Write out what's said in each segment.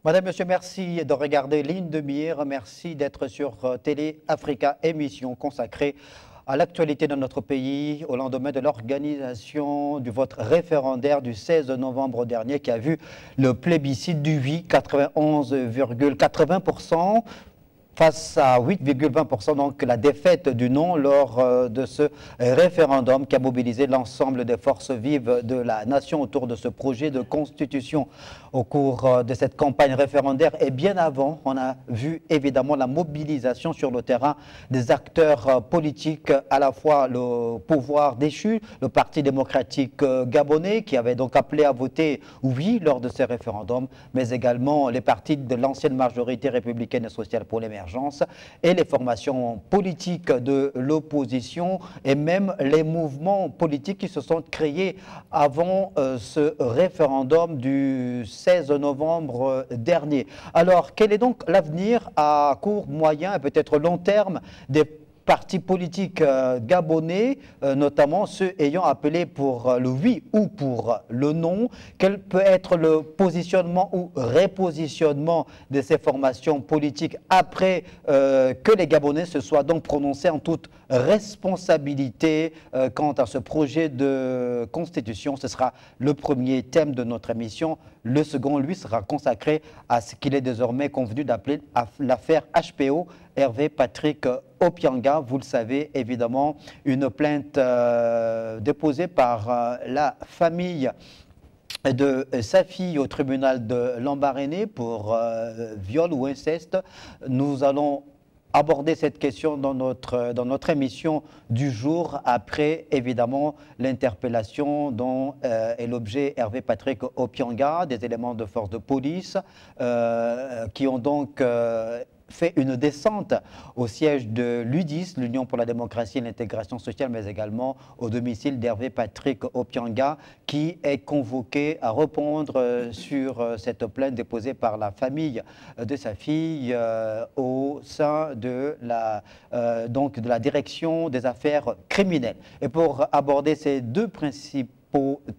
Madame, Monsieur, merci de regarder Ligne de Mire. Merci d'être sur Télé Africa, émission consacrée à l'actualité de notre pays au lendemain de l'organisation du vote référendaire du 16 novembre dernier qui a vu le plébiscite du oui, 91,80%. Face à 8,20%, donc la défaite du non lors de ce référendum qui a mobilisé l'ensemble des forces vives de la nation autour de ce projet de constitution. Au cours de cette campagne référendaire et bien avant, on a vu évidemment la mobilisation sur le terrain des acteurs politiques, à la fois le pouvoir déchu, le Parti démocratique gabonais qui avait donc appelé à voter oui lors de ces référendums, mais également les partis de l'ancienne majorité républicaine et sociale pour l'émergence et les formations politiques de l'opposition et même les mouvements politiques qui se sont créés avant ce référendum du 16 novembre dernier. Alors, quel est donc l'avenir à court, moyen et peut-être long terme des partis politiques gabonais, notamment ceux ayant appelé pour le oui ou pour le non? Quel peut être le positionnement ou repositionnement de ces formations politiques après que les Gabonais se soient donc prononcés en toute responsabilité quant à ce projet de constitution? Ce sera le premier thème de notre émission. Le second, lui, sera consacré à ce qu'il est désormais convenu d'appeler l'affaire HPO, Hervé Patrick Opianga. Vous le savez, évidemment, une plainte déposée par la famille de sa fille au tribunal de Lambaréné pour viol ou inceste. Nous allons aborder cette question dans notre émission du jour, après évidemment l'interpellation dont est l'objet Hervé Patrick Opianga, des éléments de force de police qui ont donc fait une descente au siège de l'UDIS, l'Union pour la démocratie et l'intégration sociale, mais également au domicile d'Hervé Patrick Opianga, qui est convoqué à répondre sur cette plainte déposée par la famille de sa fille au sein de la direction des affaires criminelles. Et pour aborder ces deux principes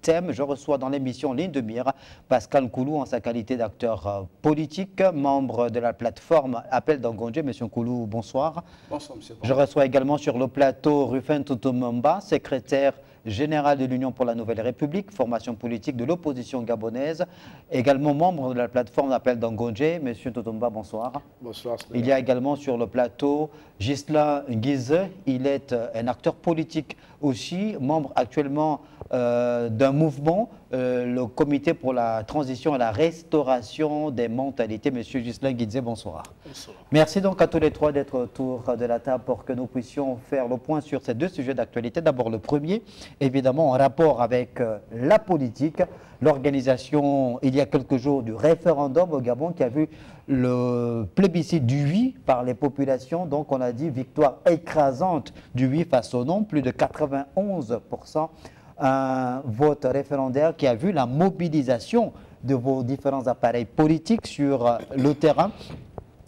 thème, je reçois dans l'émission Ligne de Mire Pascal Nkoulou en sa qualité d'acteur politique, membre de la plateforme Appel d'Angondje. Monsieur Nkoulou, bonsoir. Bonsoir, monsieur. Je reçois également sur le plateau Rufin Tutumumba, secrétaire général de l'Union pour la Nouvelle République, formation politique de l'opposition gabonaise, également membre de la plateforme Appel d'Angondje. Monsieur Tutumumba, bonsoir. Bonsoir. Il y a également sur le plateau Ghislain Guize, il est un acteur politique aussi, membre actuellement d'un mouvement, le comité pour la transition et la restauration des mentalités. Monsieur Ghislain Guize, bonsoir. Bonsoir. Merci donc à tous les trois d'être autour de la table pour que nous puissions faire le point sur ces deux sujets d'actualité. D'abord le premier, évidemment en rapport avec la politique, l'organisation il y a quelques jours du référendum au Gabon qui a vu le plébiscite du oui par les populations. Donc on a dit victoire écrasante du oui face au non, plus de 91%. Un vote référendaire qui a vu la mobilisation de vos différents appareils politiques sur le terrain.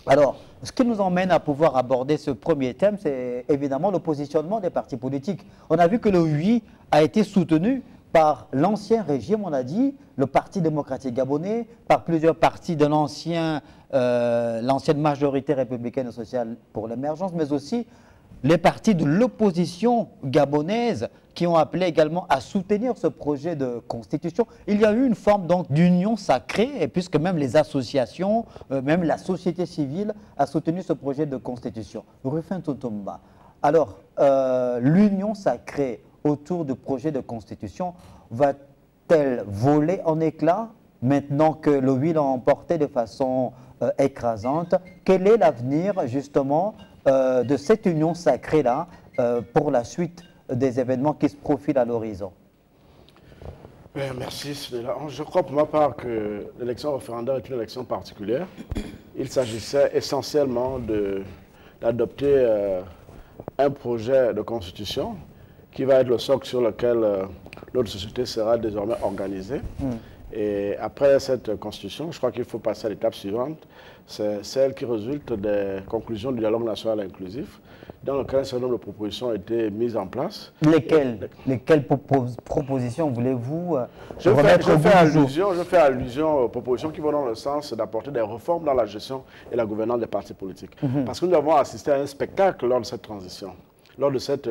Alors, ce qui nous emmène à pouvoir aborder ce premier thème, c'est évidemment le positionnement des partis politiques. On a vu que le oui a été soutenu par l'ancien régime, on a dit, le Parti démocratique gabonais, par plusieurs partis de l'ancienne majorité républicaine et sociale pour l'émergence, mais aussi les partis de l'opposition gabonaise qui ont appelé également à soutenir ce projet de constitution. Il y a eu une forme donc d'union sacrée, et puisque même les associations, même la société civile a soutenu ce projet de constitution. Rufin Tutumumba, alors l'union sacrée autour du projet de constitution va-t-elle voler en éclats maintenant que le oui l'a emporté de façon écrasante? Quel est l'avenir justement de cette union sacrée-là pour la suite des événements qui se profilent à l'horizon? Merci. Je crois pour ma part que l'élection référendaire est une élection particulière. Il s'agissait essentiellement d'adopter un projet de constitution qui va être le socle sur lequel notre société sera désormais organisée. Et après cette constitution, je crois qu'il faut passer à l'étape suivante, c'est celle qui résulte des conclusions du dialogue national inclusif, dans lequel un certain nombre de propositions ont été mises en place. Lesquelles propositions voulez-vous je fais allusion aux propositions qui vont dans le sens d'apporter des réformes dans la gestion et la gouvernance des partis politiques. Parce que nous avons assisté à un spectacle lors de cette transition, lors de cette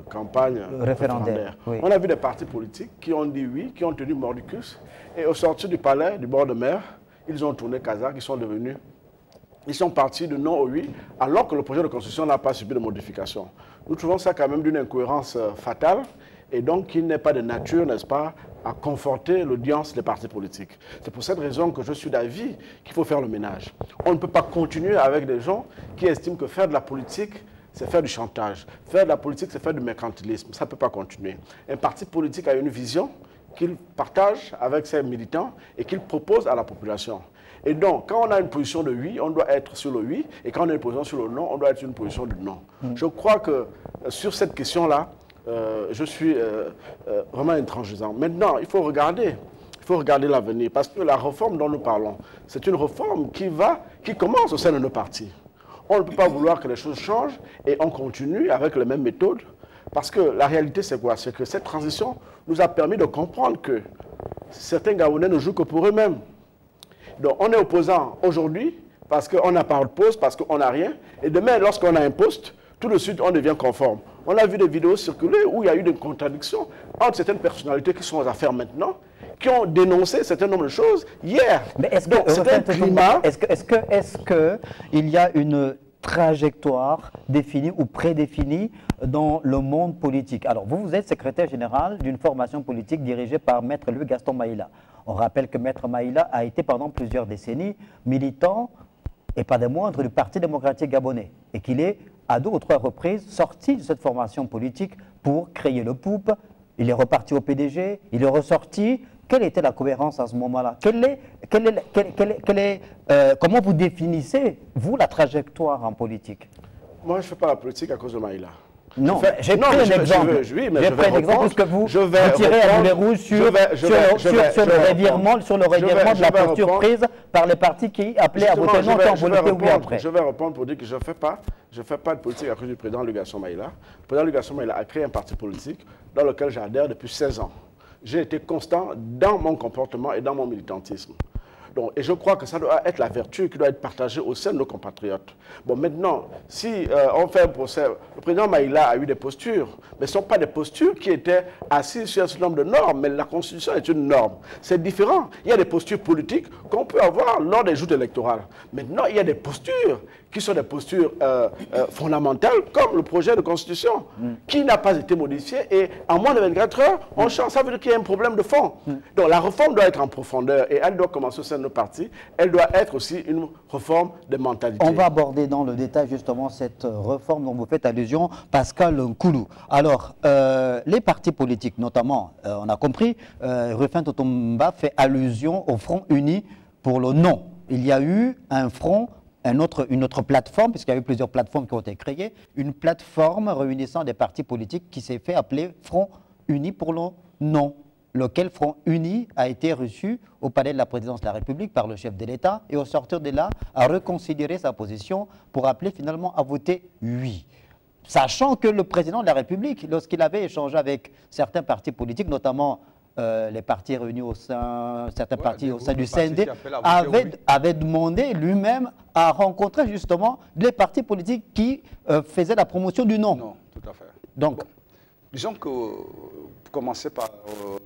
campagne référendaire. Oui. On a vu des partis politiques qui ont dit oui, qui ont tenu mordicus, et au sortir du palais, du bord de mer, ils ont tourné Kazakh, ils sont partis de non au oui, alors que le projet de constitution n'a pas subi de modification. Nous trouvons ça quand même d'une incohérence fatale, et donc il n'est pas de nature, n'est-ce pas, à conforter l'audience des partis politiques. C'est pour cette raison que je suis d'avis qu'il faut faire le ménage. On ne peut pas continuer avec des gens qui estiment que faire de la politique, c'est faire du chantage. Faire de la politique, c'est faire du mercantilisme. Ça ne peut pas continuer. Un parti politique a une vision qu'il partage avec ses militants et qu'il propose à la population. Et donc, quand on a une position de oui, on doit être sur le oui, et quand on a une position sur le non, on doit être sur une position de non. Je crois que sur cette question-là, je suis vraiment intransigeant. Maintenant, il faut regarder l'avenir, parce que la réforme dont nous parlons, c'est une réforme qui commence au sein de nos partis. On ne peut pas vouloir que les choses changent et on continue avec les mêmes méthodes. Parce que la réalité, c'est quoi? C'est que cette transition nous a permis de comprendre que certains Gabonais ne jouent que pour eux-mêmes. Donc, on est opposant aujourd'hui parce qu'on n'a pas de poste, parce qu'on n'a rien. Et demain, lorsqu'on a un poste, tout de suite, on devient conforme. On a vu des vidéos circuler où il y a eu des contradictions entre certaines personnalités qui sont aux affaires maintenant, qui ont dénoncé un certain nombre de choses hier. Mais est-ce qu'il y a une trajectoire définie ou prédéfinie dans le monde politique? Alors, vous êtes secrétaire général d'une formation politique dirigée par Maître Louis Gaston Maïla. On rappelle que Maître Maïla a été pendant plusieurs décennies militant, et pas des moindres, du Parti démocratique gabonais, et qu'il est à 2 ou 3 reprises sorti de cette formation politique pour créer le POUP. Il est reparti au PDG, il est ressorti. Quelle était la cohérence à ce moment-là? Comment vous définissez, vous, la trajectoire en politique? Moi, je ne fais pas la politique à cause de Maïla. Non, j'ai pris un exemple. J'ai pris un exemple puisque vous tirez à boulet rouge sur le revirement de la posture prise par les partis qui appelaient à voter non sans voter oui après. Je vais répondre pour dire que je ne fais pas de politique à cause du président Louis Gaston Maïla. Le président Louis Gaston Maïla a créé un parti politique dans lequel j'adhère depuis 16 ans. J'ai été constant dans mon comportement et dans mon militantisme. Donc, et je crois que ça doit être la vertu qui doit être partagée au sein de nos compatriotes. Bon, maintenant, si on fait un procès, le président Maïla a eu des postures, mais ce ne sont pas des postures qui étaient assises sur un certain nombre de normes, mais la Constitution est une norme. C'est différent. Il y a des postures politiques qu'on peut avoir lors des joutes électorales. Maintenant, il y a des postures qui sont des postures fondamentales, comme le projet de Constitution, qui n'a pas été modifié, et en moins de 24 heures, on change. Ça veut dire qu'il y a un problème de fond. Donc, la réforme doit être en profondeur, et elle doit commencer au sein de nos partis. Elle doit être aussi une réforme de mentalité. On va aborder dans le détail justement cette réforme dont vous faites allusion, Pascal Nkoulou. Alors, les partis politiques, notamment, on a compris, Rufin Totomba fait allusion au Front Uni pour le non. Il y a eu un front, une autre plateforme, puisqu'il y a eu plusieurs plateformes qui ont été créées, une plateforme réunissant des partis politiques qui s'est fait appeler Front Uni pour le non, lequel Front Uni a été reçu au palais de la présidence de la République par le chef de l'État et au sortir de là a reconsidéré sa position pour appeler finalement à voter oui. Sachant que le président de la République, lorsqu'il avait échangé avec certains partis politiques, notamment les partis réunis au sein, certains partis au sein du CND, avait demandé lui-même à rencontrer justement les partis politiques qui faisaient la promotion du non. Non, tout à fait. Donc, bon, disons que, pour commencer par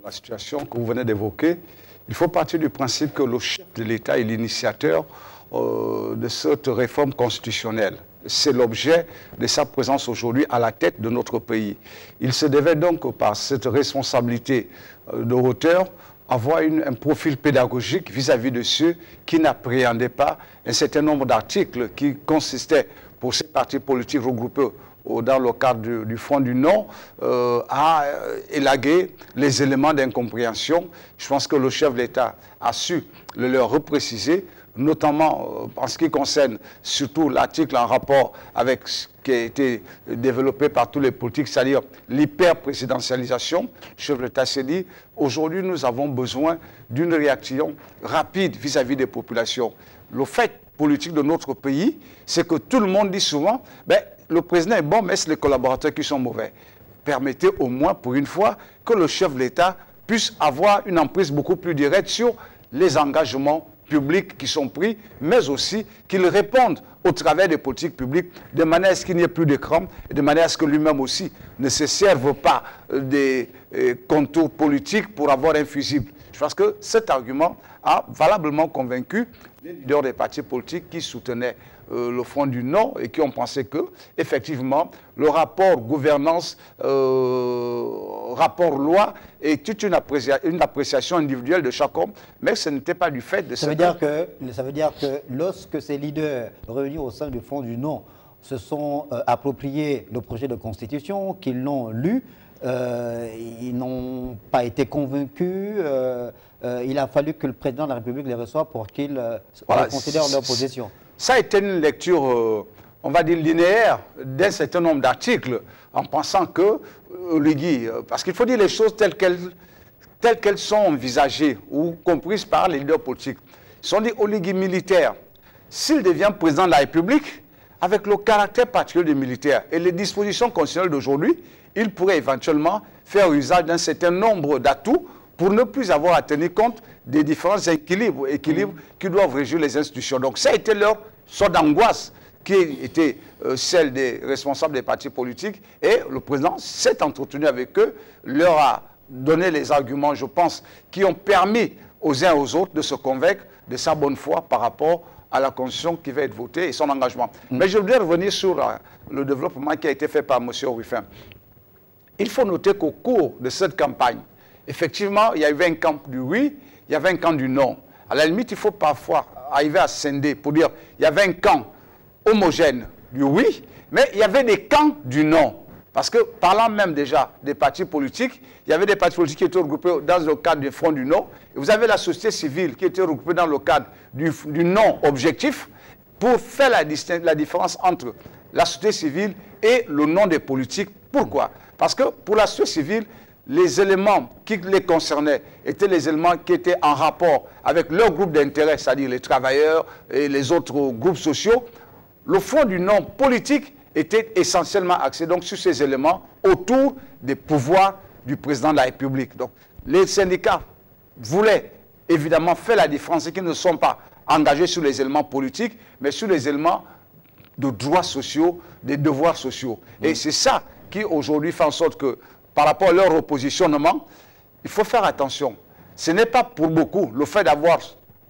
la situation que vous venez d'évoquer, il faut partir du principe que le chef de l'État est l'initiateur de cette réforme constitutionnelle. C'est l'objet de sa présence aujourd'hui à la tête de notre pays. Il se devait donc, par cette responsabilité de hauteur, avoir un profil pédagogique vis-à-vis de ceux qui n'appréhendaient pas un certain nombre d'articles qui consistaient, pour ces partis politiques regroupés dans le cadre du Front du Non, à élaguer les éléments d'incompréhension. Je pense que le chef de l'État a su le leur repréciser, notamment en ce qui concerne surtout l'article en rapport avec ce qui a été développé par tous les politiques, c'est-à-dire l'hyper-présidentialisation. Le chef de l'État s'est dit, aujourd'hui nous avons besoin d'une réaction rapide vis-à-vis des populations. Le fait politique de notre pays, c'est que tout le monde dit souvent, ben, le président est bon, mais c'est les collaborateurs qui sont mauvais. Permettez au moins pour une fois que le chef de l'État puisse avoir une emprise beaucoup plus directe sur les engagements publics qui sont pris, mais aussi qu'il réponde au travers des politiques publiques de manière à ce qu'il n'y ait plus d'écran et de manière à ce que lui-même aussi ne se serve pas des contours politiques pour avoir un fusible. Je pense que cet argument a valablement convaincu les leaders des partis politiques qui soutenaient le Front du Non et qui ont pensé que, effectivement, le rapport gouvernance, rapport loi est toute une appréciation individuelle de chaque homme, mais ce n'était pas du fait de ça veut dire que lorsque ces leaders réunis au sein du Front du Non se sont appropriés le projet de constitution, qu'ils l'ont lu, ils n'ont pas été convaincus. Il a fallu que le président de la République les reçoive pour qu'ils considèrent leur position. Ça a été une lecture, on va dire, linéaire d'un certain nombre d'articles, en pensant que Oligui, parce qu'il faut dire les choses telles qu'elles sont envisagées ou comprises par les leaders politiques. Ils sont dit Oligui militaire. S'il devient président de la République, avec le caractère particulier du militaire et les dispositions constitutionnelles d'aujourd'hui, il pourrait éventuellement faire usage d'un certain nombre d'atouts pour ne plus avoir à tenir compte des différents équilibres qui doivent régir les institutions. Donc ça a été leur sorte d'angoisse qui était celle des responsables des partis politiques, et le président s'est entretenu avec eux, leur a donné les arguments, je pense, qui ont permis aux uns et aux autres de se convaincre de sa bonne foi par rapport à la Constitution qui va être votée et son engagement. Mais je voudrais revenir sur le développement qui a été fait par M. Ruffin. Il faut noter qu'au cours de cette campagne, effectivement, il y avait un camp du oui, il y avait un camp du non. À la limite, il faut parfois arriver à scinder pour dire il y avait un camp homogène du oui, mais il y avait des camps du non. Parce que, parlant même déjà des partis politiques, il y avait des partis politiques qui étaient regroupés dans le cadre du Front du Non, et vous avez la société civile qui était regroupée dans le cadre du non objectif, pour faire la différence entre la société civile et le non des politiques. Pourquoi? Parce que pour la société civile, les éléments qui les concernaient étaient les éléments qui étaient en rapport avec leur groupe d'intérêt, c'est-à-dire les travailleurs et les autres groupes sociaux. Le Front du Non politique était essentiellement axé donc sur ces éléments autour des pouvoirs du président de la République. Donc les syndicats voulaient évidemment faire la différence et qu'ils ne sont pas engagés sur les éléments politiques, mais sur les éléments de droits sociaux, des devoirs sociaux. Et c'est ça qui aujourd'hui fait en sorte que par rapport à leur repositionnement, il faut faire attention. Ce n'est pas pour beaucoup le fait d'avoir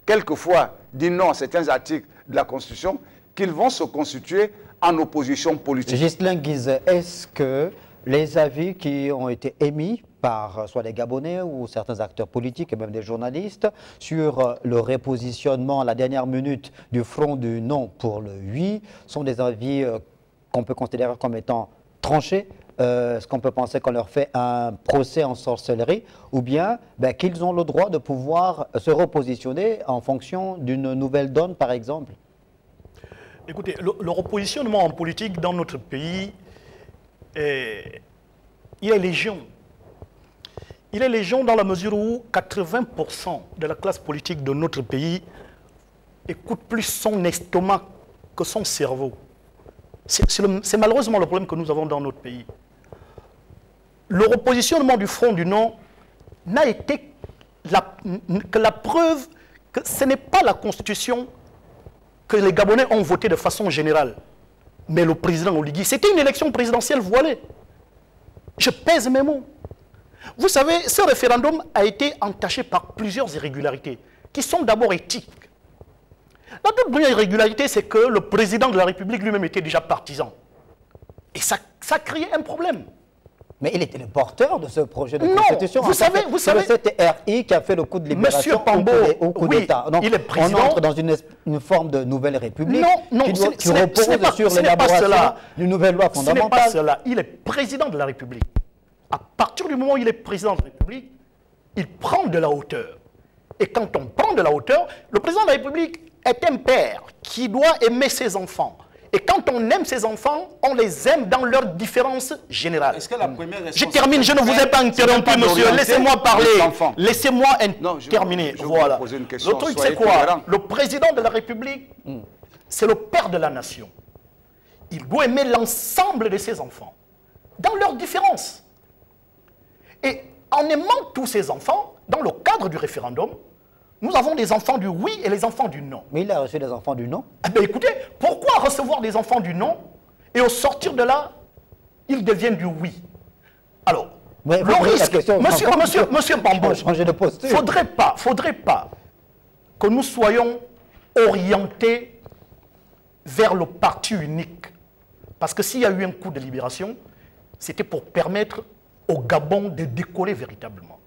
quelquefois dit non à certains articles de la Constitution qu'ils vont se constituer en opposition politique. Ghislain Guise, est-ce que les avis qui ont été émis par soit des Gabonais ou certains acteurs politiques et même des journalistes sur le repositionnement à la dernière minute du Front du Non pour le oui sont des avis qu'on peut considérer comme étant tranchés? Est-ce qu'on peut penser qu'on leur fait un procès en sorcellerie, ou bien qu'ils ont le droit de pouvoir se repositionner en fonction d'une nouvelle donne, par exemple? Écoutez, le repositionnement en politique dans notre pays, il est légion. Il est légion dans la mesure où 80% de la classe politique de notre pays écoute plus son estomac que son cerveau. C'est malheureusement le problème que nous avons dans notre pays. Le repositionnement du Front du Non n'a été que la preuve que ce n'est pas la Constitution que les Gabonais ont voté de façon générale, mais le président Oligui. C'était une élection présidentielle voilée. Je pèse mes mots. Vous savez, ce référendum a été entaché par plusieurs irrégularités, qui sont d'abord éthiques. La toute première irrégularité, c'est que le président de la République lui-même était déjà partisan. Et ça créait un problème. Mais il était le porteur de ce projet de constitution. Non, vous savez... C'était RI qui a fait le coup de libération au coup d'État. Donc, il est président. On entre dans une forme de nouvelle république qui repose sur l'élaboration d'une nouvelle loi fondamentale. Ce n'est pas cela. Il est président de la République. À partir du moment où il est président de la République, il prend de la hauteur. Et quand on prend de la hauteur, le président de la République est un père qui doit aimer ses enfants. Et quand on aime ses enfants, on les aime dans leurs différences générales. Est-ce que la première je termine, je ne vous ai pas interrompu, monsieur. Laissez-moi parler. Laissez-moi terminer. Voilà. Le truc, c'est quoi? Le président de la République, c'est le père de la nation. Il doit aimer l'ensemble de ses enfants, dans leurs différences. Et en aimant tous ses enfants, dans le cadre du référendum, nous avons des enfants du oui et les enfants du non. Mais il a reçu des enfants du non. Eh bien, écoutez, pourquoi recevoir des enfants du non et au sortir de là, ils deviennent du oui? Alors, le risque, monsieur Bambo, changer de posture. Faudrait pas que nous soyons orientés vers le parti unique. Parce que s'il y a eu un coup de libération, c'était pour permettre au Gabon de décoller véritablement.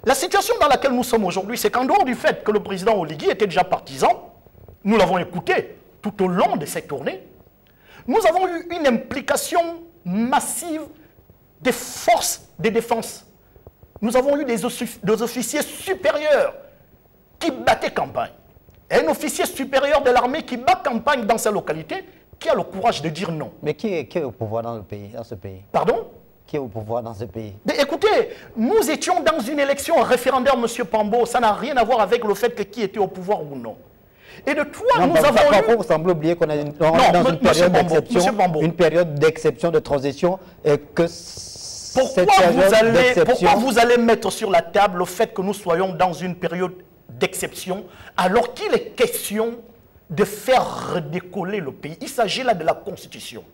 La situation dans laquelle nous sommes aujourd'hui, c'est qu'en dehors du fait que le président Oligui était déjà partisan, nous l'avons écouté tout au long de cette tournée, nous avons eu une implication massive des forces de défense. Nous avons eu des officiers supérieurs qui battaient campagne. Et un officier supérieur de l'armée qui bat campagne dans sa localité, qui a le courage de dire non. Mais qui est au pouvoir dans ce pays? Pardon? Qui est au pouvoir dans ce pays? Mais écoutez, nous étions dans une élection référendaire, M. Pambo. Ça n'a rien à voir avec le fait que qui était au pouvoir ou non. Et de toi, nous avons eu... Vous semblez oublier qu'on est dans une période d'exception, une période d'exception, de transition, et que pourquoi vous allez mettre sur la table le fait que nous soyons dans une période d'exception, alors qu'il est question de faire redécoller le pays? Il s'agit là de la Constitution.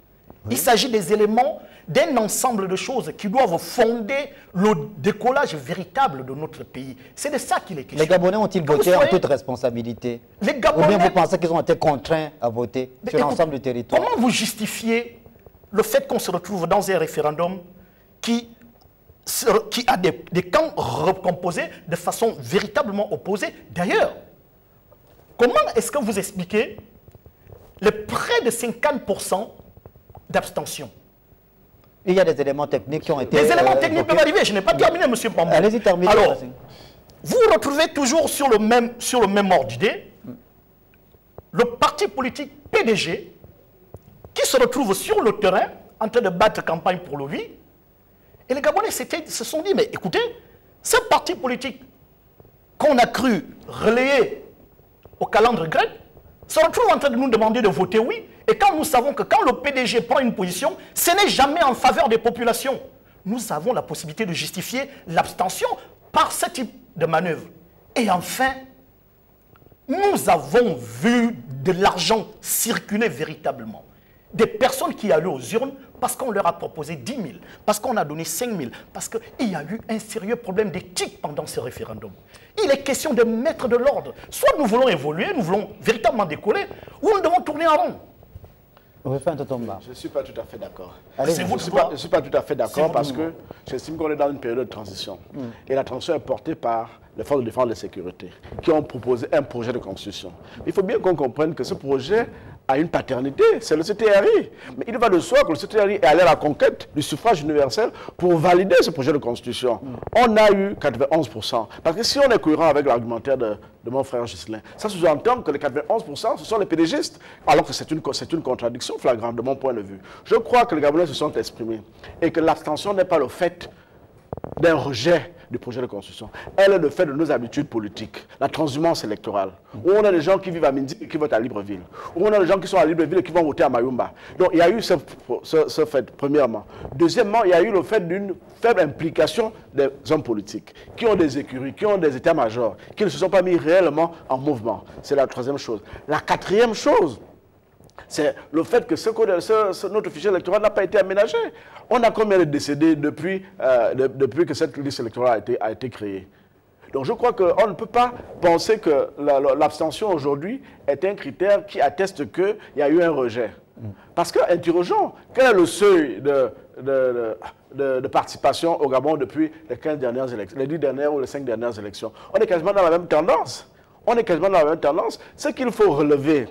Oui. Il s'agit des éléments, d'un ensemble de choses qui doivent fonder le décollage véritable de notre pays. C'est de ça qu'il est question. Les Gabonais ont-ils voté en toute responsabilité? Les Gabonais... Ou bien vous pensez qu'ils ont été contraints à voter sur l'ensemble du territoire? Comment vous justifiez le fait qu'on se retrouve dans un référendum qui a des camps recomposés de façon véritablement opposée? D'ailleurs, comment est-ce que vous expliquez les près de 50% d'abstention? Il y a des éléments techniques qui ont été... Des éléments techniques peuvent arriver. Je n'ai pas terminé, M. Pambo. Allez-y, terminez. Alors, vous retrouvez toujours sur le même ordre d'idée le parti politique PDG qui se retrouve sur le terrain en train de battre campagne pour le oui. Et les Gabonais se sont dit, mais écoutez, ce parti politique qu'on a cru relayer au calendrier grec se retrouve en train de nous demander de voter oui. Et quand nous savons que quand le PDG prend une position, ce n'est jamais en faveur des populations. Nous avons la possibilité de justifier l'abstention par ce type de manœuvre. Et enfin, nous avons vu de l'argent circuler véritablement. Des personnes qui allaient aux urnes parce qu'on leur a proposé 10 000, parce qu'on a donné 5 000, parce qu'il y a eu un sérieux problème d'éthique pendant ce référendum. Il est question de mettre de l'ordre. Soit nous voulons évoluer, nous voulons véritablement décoller, ou nous devons tourner en rond. Je ne suis pas tout à fait d'accord. Je ne suis pas tout à fait d'accord parce que j'estime qu'on est dans une période de transition. Et la transition est portée par les forces de défense et de sécurité qui ont proposé un projet de constitution. Il faut bien qu'on comprenne que ce projet a une paternité, c'est le CTRI. Mais il va de soi que le CTRI est allé à la conquête du suffrage universel pour valider ce projet de constitution. On a eu 91%. Parce que si on est cohérent avec l'argumentaire de mon frère Ghislain, ça sous-entend que les 91%, ce sont les PDGistes, alors que c'est une contradiction flagrante de mon point de vue. Je crois que les Gabonais se sont exprimés et que l'abstention n'est pas le fait d'un rejet du projet de constitution. Elle est le fait de nos habitudes politiques, la transhumance électorale, où on a des gens qui vivent à Mindi et qui votent à Libreville, où on a des gens qui sont à Libreville et qui vont voter à Mayumba. Donc il y a eu ce fait, premièrement. Deuxièmement, il y a eu le fait d'une faible implication des hommes politiques, qui ont des écuries, qui ont des états-majors, qui ne se sont pas mis réellement en mouvement. C'est la troisième chose. La quatrième chose, c'est le fait que notre fichier électoral n'a pas été aménagé. On a combien de décédés depuis que cette liste électorale a été créée? Donc je crois qu'on ne peut pas penser que l'abstention aujourd'hui est un critère qui atteste qu'il y a eu un rejet. Parce que, interrogeons, quel est le seuil de participation au Gabon depuis les 15 dernières élections, les 10 dernières ou les 5 dernières élections? On est quasiment dans la même tendance. Ce qu'il faut relever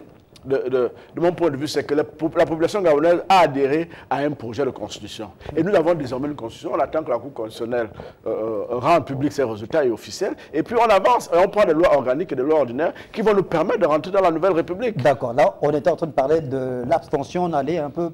de mon point de vue, c'est que la population gabonaise a adhéré à un projet de constitution. Et nous avons désormais une constitution. On attend que la Cour constitutionnelle rende public ses résultats et officiels. Et puis on avance et on prend des lois organiques et des lois ordinaires qui vont nous permettre de rentrer dans la nouvelle République. D'accord. Là, on était en train de parler de l'abstention. On allait un peu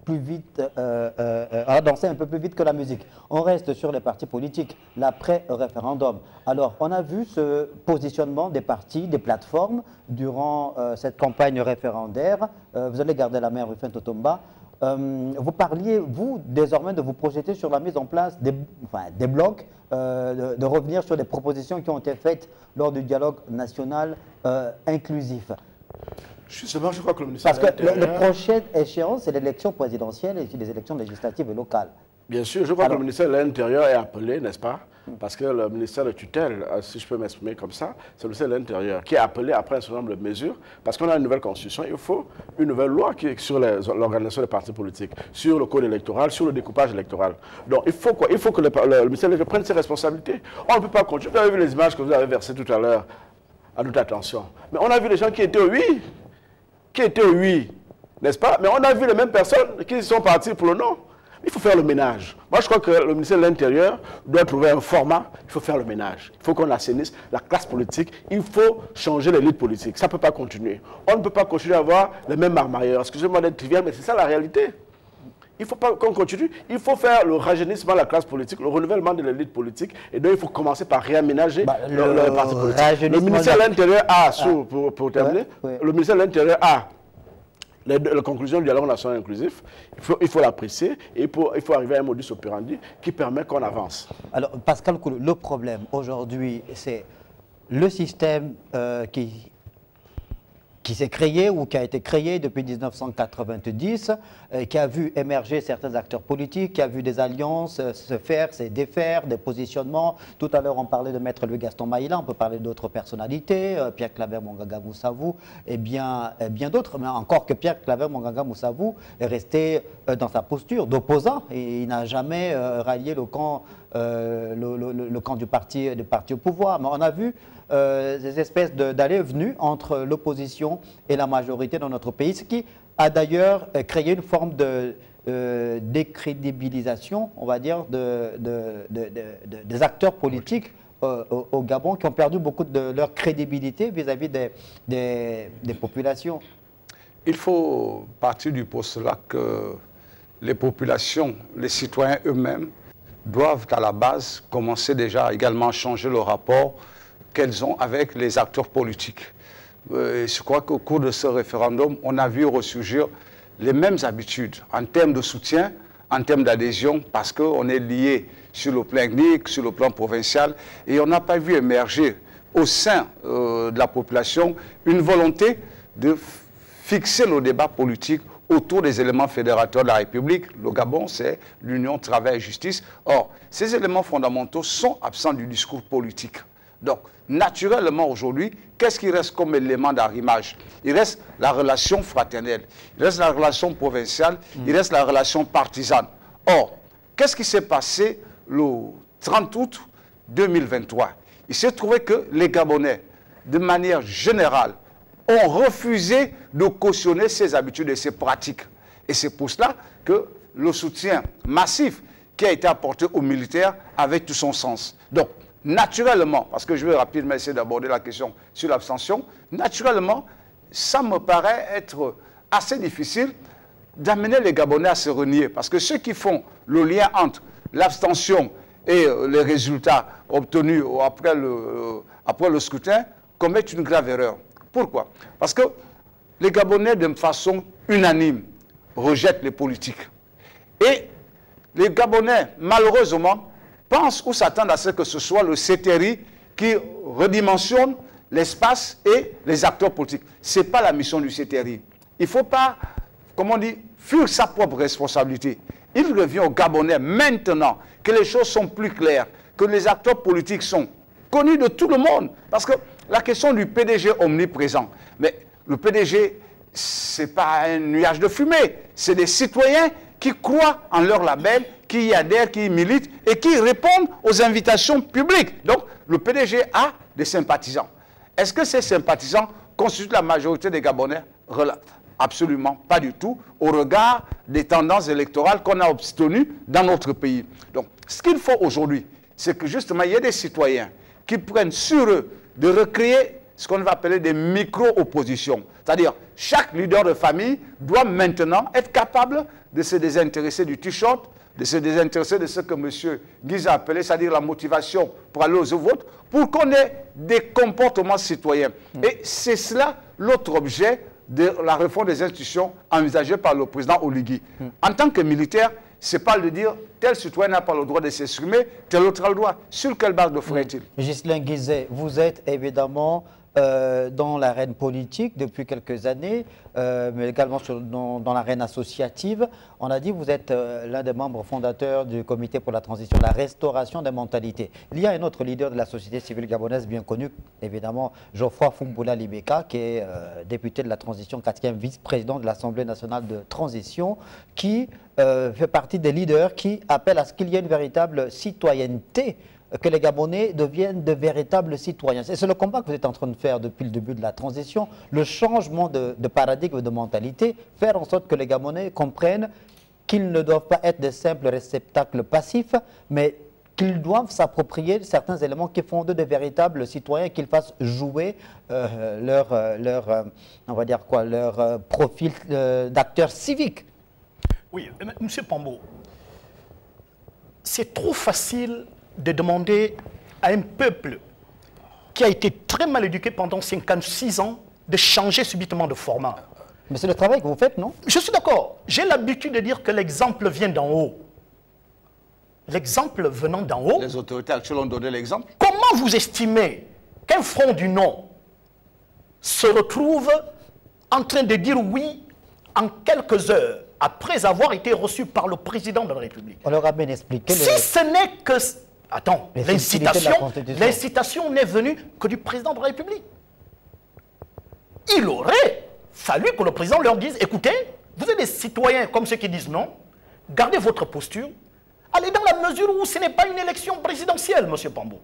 plus vite, à danser un peu plus vite que la musique. On reste sur les partis politiques, l'après-référendum. Alors, on a vu ce positionnement des partis, des plateformes, durant cette campagne référendaire. Vous allez garder la main, Rufin Totomba. Vous parliez, vous, désormais, de vous projeter sur la mise en place des blocs, de revenir sur des propositions qui ont été faites lors du dialogue national inclusif. Justement, je crois que le ministère Parce que la prochaine échéance, c'est l'élection présidentielle et les élections législatives et locales. Bien sûr, je crois que le ministère de l'Intérieur est appelé, n'est-ce pas? Parce que le ministère de tutelle, si je peux m'exprimer comme ça, c'est le ministère de l'Intérieur qui est appelé après un certain nombre de mesures. Parce qu'on a une nouvelle constitution, il faut une nouvelle loi sur l'organisation des partis politiques, sur le code électoral, sur le découpage électoral. Donc il faut quoi? Il faut que le ministère de l'Intérieur prenne ses responsabilités. On ne peut pas continuer. Vous avez vu les images que vous avez versées tout à l'heure, à notre attention. Mais on a vu les gens qui étaient au oui. Qui étaient au oui, n'est-ce pas? Mais on a vu les mêmes personnes qui sont parties pour le non. Il faut faire le ménage. Moi, je crois que le ministère de l'Intérieur doit trouver un format. Il faut faire le ménage. Il faut qu'on assainisse la classe politique. Il faut changer l'élite politique. Ça ne peut pas continuer. On ne peut pas continuer à avoir les mêmes marmailleurs. Excusez-moi d'être trivial, mais c'est ça la réalité. Il ne faut pas qu'on continue. Il faut faire le rajeunissement de la classe politique, le renouvellement de l'élite politique. Et donc, il faut commencer par réaménager le parti politique. Le ministère de l'Intérieur a, pour terminer, le ministère de l'Intérieur a la conclusion du dialogue national inclusif. Il faut l'apprécier et il faut arriver à un modus operandi qui permet qu'on avance. Alors, Pascal Koulou, le problème aujourd'hui, c'est le système qui s'est créé ou qui a été créé depuis 1990, qui a vu émerger certains acteurs politiques, qui a vu des alliances se faire, se défaire, des positionnements. Tout à l'heure, on parlait de Maître Louis-Gaston Maïla, on peut parler d'autres personnalités, Pierre Claver Monganga Moussavou et bien d'autres. Mais encore que Pierre Claver Monganga Moussavou est resté dans sa posture d'opposant et il n'a jamais rallié le camp du parti au pouvoir. Mais on a vu des espèces d'allées et venues entre l'opposition et la majorité dans notre pays, ce qui a d'ailleurs créé une forme de décrédibilisation, on va dire, des acteurs politiques au Gabon, qui ont perdu beaucoup de leur crédibilité vis-à-vis des populations. Il faut partir du postulat que les populations, les citoyens eux-mêmes, doivent à la base commencer déjà également à changer le rapport qu'elles ont avec les acteurs politiques. Je crois qu'au cours de ce référendum, on a vu ressurgir les mêmes habitudes en termes de soutien, en termes d'adhésion, parce qu'on est lié sur le plan ethnique, sur le plan provincial, et on n'a pas vu émerger au sein de la population une volonté de fixer le débat politique autour des éléments fédérateurs de la République. Le Gabon, c'est l'union travail et justice. Or, ces éléments fondamentaux sont absents du discours politique. Donc, naturellement, aujourd'hui, qu'est-ce qui reste comme élément d'arrimage? Il reste la relation fraternelle, il reste la relation provinciale, il reste la relation partisane. Or, qu'est-ce qui s'est passé le 30 août 2023? Il s'est trouvé que les Gabonais, de manière générale, ont refusé de cautionner ces habitudes et ces pratiques. Et c'est pour cela que le soutien massif qui a été apporté aux militaires avait tout son sens. Donc, naturellement, parce que je vais rapidement essayer d'aborder la question sur l'abstention, naturellement, ça me paraît être assez difficile d'amener les Gabonais à se renier. Parce que ceux qui font le lien entre l'abstention et les résultats obtenus après le scrutin commettent une grave erreur. Pourquoi? Parce que les Gabonais, de façon unanime, rejettent les politiques. Et les Gabonais, malheureusement, pensent ou s'attendent à ce que ce soit le CTRI qui redimensionne l'espace et les acteurs politiques. Ce n'est pas la mission du CTRI. Il ne faut pas, comme on dit, fuir sa propre responsabilité. Il revient aux Gabonais maintenant que les choses sont plus claires, que les acteurs politiques sont connus de tout le monde. Parce que la question du PDG omniprésent, mais le PDG, ce n'est pas un nuage de fumée, c'est des citoyens qui croient en leur label, qui y adhèrent, qui y militent et qui répondent aux invitations publiques. Donc, le PDG a des sympathisants. Est-ce que ces sympathisants constituent la majorité des Gabonais? Absolument pas du tout, au regard des tendances électorales qu'on a obtenues dans notre pays. Donc, ce qu'il faut aujourd'hui, c'est que justement, il y ait des citoyens qui prennent sur eux de recréer ce qu'on va appeler des micro-oppositions. C'est-à-dire, chaque leader de famille doit maintenant être capable de se désintéresser du t-shirt, de se désintéresser de ce que M. Guiz a appelé, c'est-à-dire la motivation pour aller aux votes, pour qu'on ait des comportements citoyens. Et c'est cela l'autre objet de la réforme des institutions envisagée par le président Oligui. En tant que militaire, ce n'est pas de dire tel citoyen n'a pas le droit de s'exprimer, tel autre a le droit. Sur quelle base le ferait-il? Ghislain Guizet, vous êtes évidemment dans l'arène politique depuis quelques années, mais également dans l'arène associative. On a dit que vous êtes l'un des membres fondateurs du comité pour la transition, la restauration des mentalités. Il y a un autre leader de la société civile gabonaise bien connu, évidemment, Geoffroy Fumboula Libeka, qui est député de la transition, 4e vice-président de l'Assemblée nationale de transition, qui fait partie des leaders qui appellent à ce qu'il y ait une véritable citoyenneté, que les Gabonais deviennent de véritables citoyens. C'est le combat que vous êtes en train de faire depuis le début de la transition, le changement de paradigme, de mentalité, faire en sorte que les Gabonais comprennent qu'ils ne doivent pas être des simples réceptacles passifs, mais qu'ils doivent s'approprier certains éléments qui font d'eux de véritables citoyens, qu'ils fassent jouer leur profil d'acteur civique. Oui, M. Pambo, c'est trop facile de demander à un peuple qui a été très mal éduqué pendant 56 ans de changer subitement de format. Mais c'est le travail que vous faites, non? Je suis d'accord. J'ai l'habitude de dire que l'exemple vient d'en haut. L'exemple venant d'en haut... Les autorités actuelles ont donné l'exemple. Comment vous estimez qu'un front du non se retrouve en train de dire oui en quelques heures après avoir été reçu par le président de la République? On leur a bien expliqué... Si ce n'est que... Attends, l'incitation n'est venue que du président de la République. Il aurait fallu que le président leur dise, écoutez, vous êtes des citoyens comme ceux qui disent non, gardez votre posture, allez dans la mesure où ce n'est pas une élection présidentielle, M. Pambo.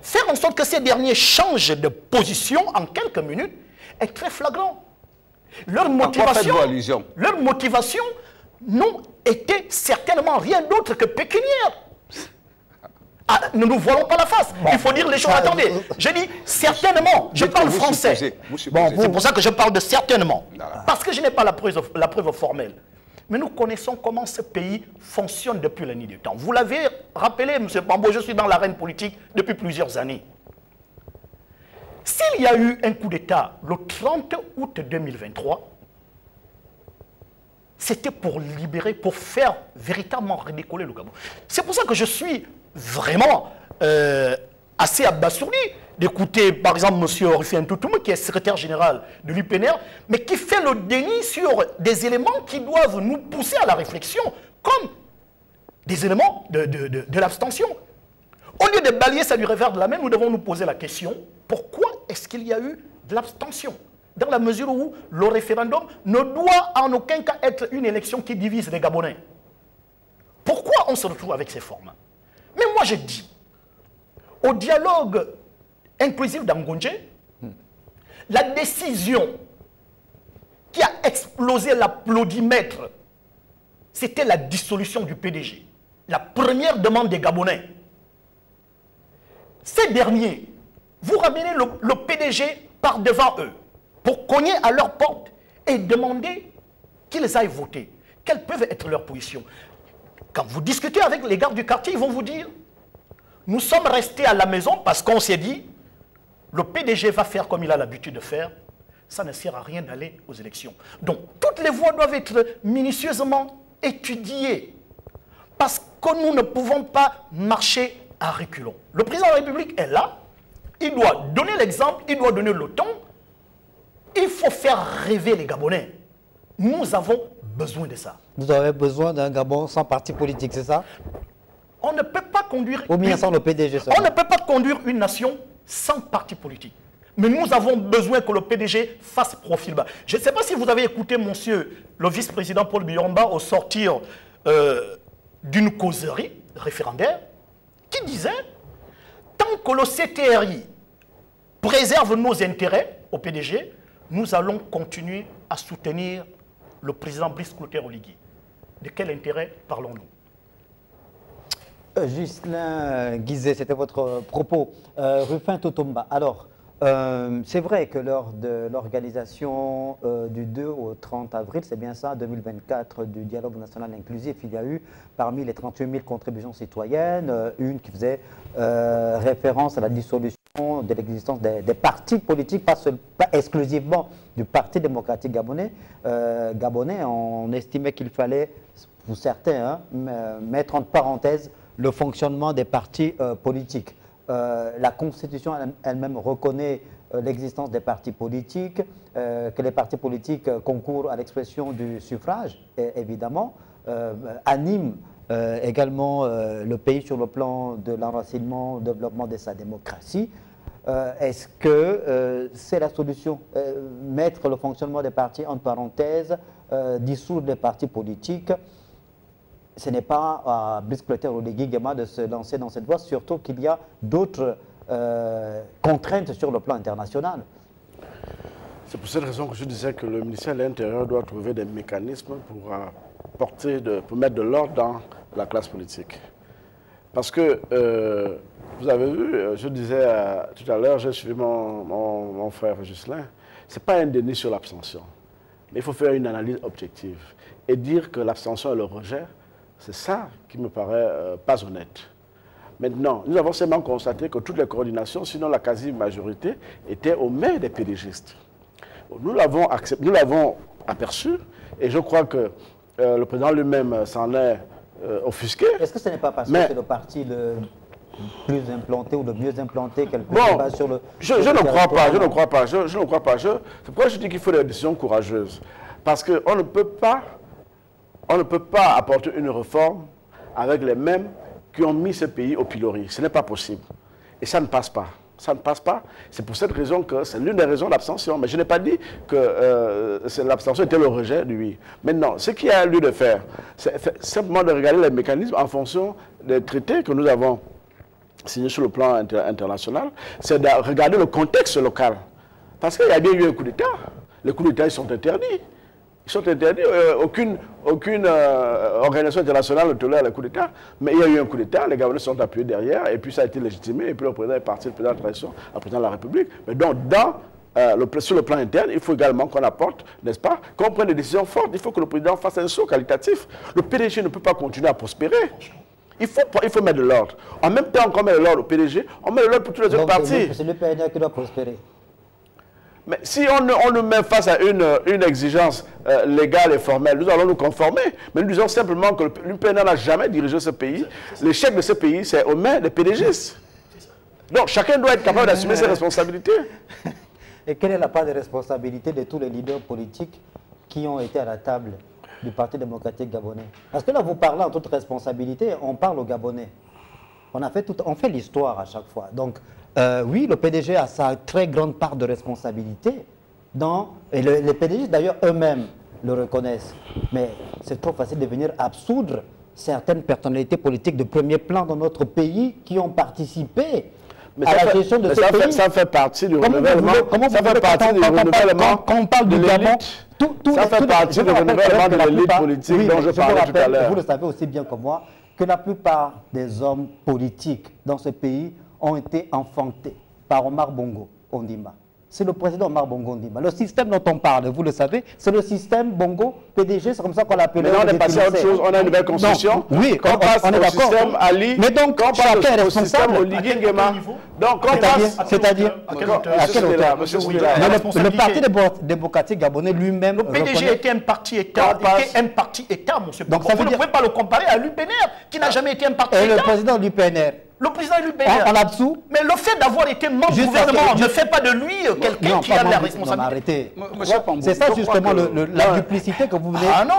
Faire en sorte que ces derniers changent de position en quelques minutes est très flagrant. Leur motivation n'ont été certainement rien d'autre que pécuniaire. Ah, ne nous voilons pas la face. Bon, il faut dire les choses. Attendez, je dis certainement. Je parle français. C'est pour ça que je parle de certainement. Parce que je n'ai pas la preuve formelle. Mais nous connaissons comment ce pays fonctionne depuis la nuit du temps. Vous l'avez rappelé, M. Pambo, je suis dans l'arène politique depuis plusieurs années. S'il y a eu un coup d'État le 30 août 2023, c'était pour libérer, pour faire véritablement redécoller le Gabon. C'est pour ça que je suis vraiment assez abasourdi d'écouter, par exemple, M. Rufien Toutoum, qui est secrétaire général de l'UPNR, mais qui fait le déni sur des éléments qui doivent nous pousser à la réflexion, comme des éléments de l'abstention. Au lieu de balayer ça du revers de la main, nous devons nous poser la question, pourquoi est-ce qu'il y a eu de l'abstention? Dans la mesure où le référendum ne doit en aucun cas être une élection qui divise les Gabonais. Pourquoi on se retrouve avec ces formats? Mais moi je dis, au dialogue inclusif d'Angonje, la décision qui a explosé l'applaudimètre, c'était la dissolution du PDG. La première demande des Gabonais. Ces derniers, vous ramenez le PDG par devant eux pour cogner à leur porte et demander qu'ils aillent voter. Quelle peut être leur position? Quand vous discutez avec les gardes du quartier, ils vont vous dire nous sommes restés à la maison parce qu'on s'est dit le PDG va faire comme il a l'habitude de faire, ça ne sert à rien d'aller aux élections. Donc, toutes les voies doivent être minutieusement étudiées parce que nous ne pouvons pas marcher à reculons. Le président de la République est là, il doit donner l'exemple, il doit donner le ton. Il faut faire rêver les Gabonais. Nous avons besoin de ça. Vous avez besoin d'un Gabon sans parti politique, c'est ça? On ne peut pas conduire... Ou bien sans le PDG seulement. On ne peut pas conduire une nation sans parti politique. Mais nous avons besoin que le PDG fasse profil bas. Je ne sais pas si vous avez écouté monsieur le vice-président Paul Biyomba au sortir d'une causerie référendaire qui disait tant que le CTRI préserve nos intérêts au PDG, nous allons continuer à soutenir le président Brice Clotaire Oligui. De quel intérêt parlons-nous? Ghislain Guizet, c'était votre propos. Rufin Totomba, alors, c'est vrai que lors de l'organisation du 2 au 30 avril, c'est bien ça, 2024, du dialogue national inclusif, il y a eu parmi les 38 000 contributions citoyennes, une qui faisait référence à la dissolution de l'existence des partis politiques, pas exclusivement du Parti démocratique gabonais. On estimait qu'il fallait, pour certains, mettre en parenthèse le fonctionnement des partis politiques. La Constitution elle-même reconnaît l'existence des partis politiques, que les partis politiques concourent à l'expression du suffrage, évidemment, animent également le pays sur le plan de l'enracinement, développement de sa démocratie. Est-ce que c'est la solution, mettre le fonctionnement des partis en parenthèse, dissoudre les partis politiques? Ce n'est pas à Brice Clotaire Oligui Nguema de se lancer dans cette voie, surtout qu'il y a d'autres contraintes sur le plan international. C'est pour cette raison que je disais que le ministère de l'Intérieur doit trouver des mécanismes pour mettre de l'ordre dans la classe politique. Parce que, vous avez vu, je disais tout à l'heure, j'ai suivi mon frère Ghislain, ce n'est pas un déni sur l'abstention. Mais il faut faire une analyse objective et dire que l'abstention et le rejet, c'est ça qui me paraît pas honnête. Maintenant, nous avons seulement constaté que toutes les coordinations, sinon la quasi-majorité, étaient aux mains des PDGistes. Nous l'avons aperçu et je crois que le président lui-même s'en est offusqué. Est-ce que ce n'est pas parce que c'est le parti le plus implanté ou le mieux implanté quelque chose sur le... Je ne crois pas, je ne crois pas. C'est pourquoi je dis qu'il faut des décisions courageuses. Parce qu'on ne peut pas apporter une réforme avec les mêmes qui ont mis ce pays au pilori. Ce n'est pas possible. Et ça ne passe pas. Ça ne passe pas. C'est pour cette raison que c'est l'une des raisons de l'abstention. Mais je n'ai pas dit que l'abstention était le rejet du oui. Maintenant, ce qu'il y a lieu de faire, c'est simplement de regarder les mécanismes en fonction des traités que nous avons signés sur le plan international. C'est de regarder le contexte local. Parce qu'il y a bien eu un coup d'État. Les coups d'État, ils sont interdits. Ils sont interdits. Aucune organisation internationale ne tolère les coups d'État. Mais il y a eu un coup d'État, les Gabonais sont appuyés derrière, et puis ça a été légitimé, et puis le président est parti, le président de la transition, le président de la République. Mais donc, sur le plan interne, il faut également qu'on apporte, n'est-ce pas, qu'on prenne des décisions fortes. Il faut que le président fasse un saut qualitatif. Le PDG ne peut pas continuer à prospérer. Il faut mettre de l'ordre. En même temps qu'on met de l'ordre au PDG, on met de l'ordre pour tous les autres partis. C'est le PNR qui doit prospérer. Mais si on nous met face à une exigence légale et formelle, nous allons nous conformer. Mais nous disons simplement que l'UPNR n'a jamais dirigé ce pays. L'échec de ce pays, c'est aux mains des PDGistes. Donc chacun doit être capable d'assumer ses responsabilités. Et quelle est la part de responsabilité de tous les leaders politiques qui ont été à la table du Parti démocratique gabonais? Parce que là, vous parlez en toute responsabilité, on parle aux Gabonais. On fait l'histoire à chaque fois. Donc, oui, le PDG a sa très grande part de responsabilité. Et les PDG, d'ailleurs, eux-mêmes le reconnaissent. Mais c'est trop facile de venir absoudre certaines personnalités politiques de premier plan dans notre pays qui ont participé à la gestion de ce pays. Ça fait partie du renouvellement. Ça fait partie du renouvellement. Quand on parle du Gabon, ça fait partie du renouvellement de l'élite politique dont je parlais tout à l'heure. Vous le savez aussi bien que moi, que la plupart des hommes politiques dans ce pays ont été enfantés par Omar Bongo Ondimba. C'est le président Omar Bongo Ondimba. Le système dont on parle, vous le savez, c'est le système Bongo PDG, c'est comme ça qu'on l'appelle. Mais on est passé à autre chose, on a une nouvelle constitution. Oui, on passe au système Ali. Mais donc, chacun est responsable. Oligui Nguema. Donc, c'est-à-dire, à quelle hauteur? Le Parti démocratique gabonais lui-même. Le PDG était un parti État, monsieur. Donc, vous ne pouvez pas le comparer à l'UPNR, qui n'a jamais été un parti État. Et le président de l'UPNR. Le président de l'UPNR. On l'absout. Mais le fait d'avoir été membre du gouvernement ne fait pas de lui quelqu'un qui a de la responsabilité. C'est ça justement la duplicité que vous venez... Ah non,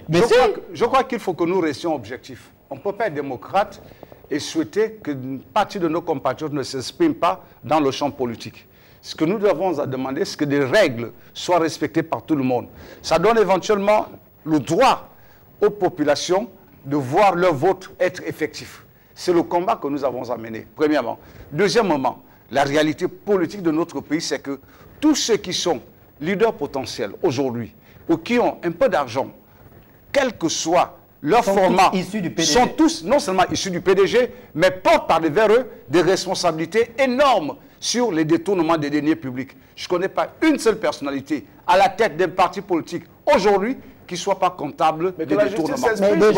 bien sûr. Je crois qu'il faut que nous restions objectifs. On ne peut pas être démocrate et souhaiter qu'une partie de nos compatriotes ne s'exprime pas dans le champ politique. Ce que nous devons demander, c'est que des règles soient respectées par tout le monde. Ça donne éventuellement le droit aux populations de voir leur vote être effectif. C'est le combat que nous avons amené, premièrement. Deuxièmement, la réalité politique de notre pays, c'est que tous ceux qui sont leaders potentiels aujourd'hui, ou qui ont un peu d'argent, quel que soit leur format, sont tous non seulement issus du PDG, mais portent par devers eux des responsabilités énormes sur les détournements des deniers publics. Je ne connais pas une seule personnalité à la tête d'un parti politique aujourd'hui qui ne soit pas comptable des détournements. Mais des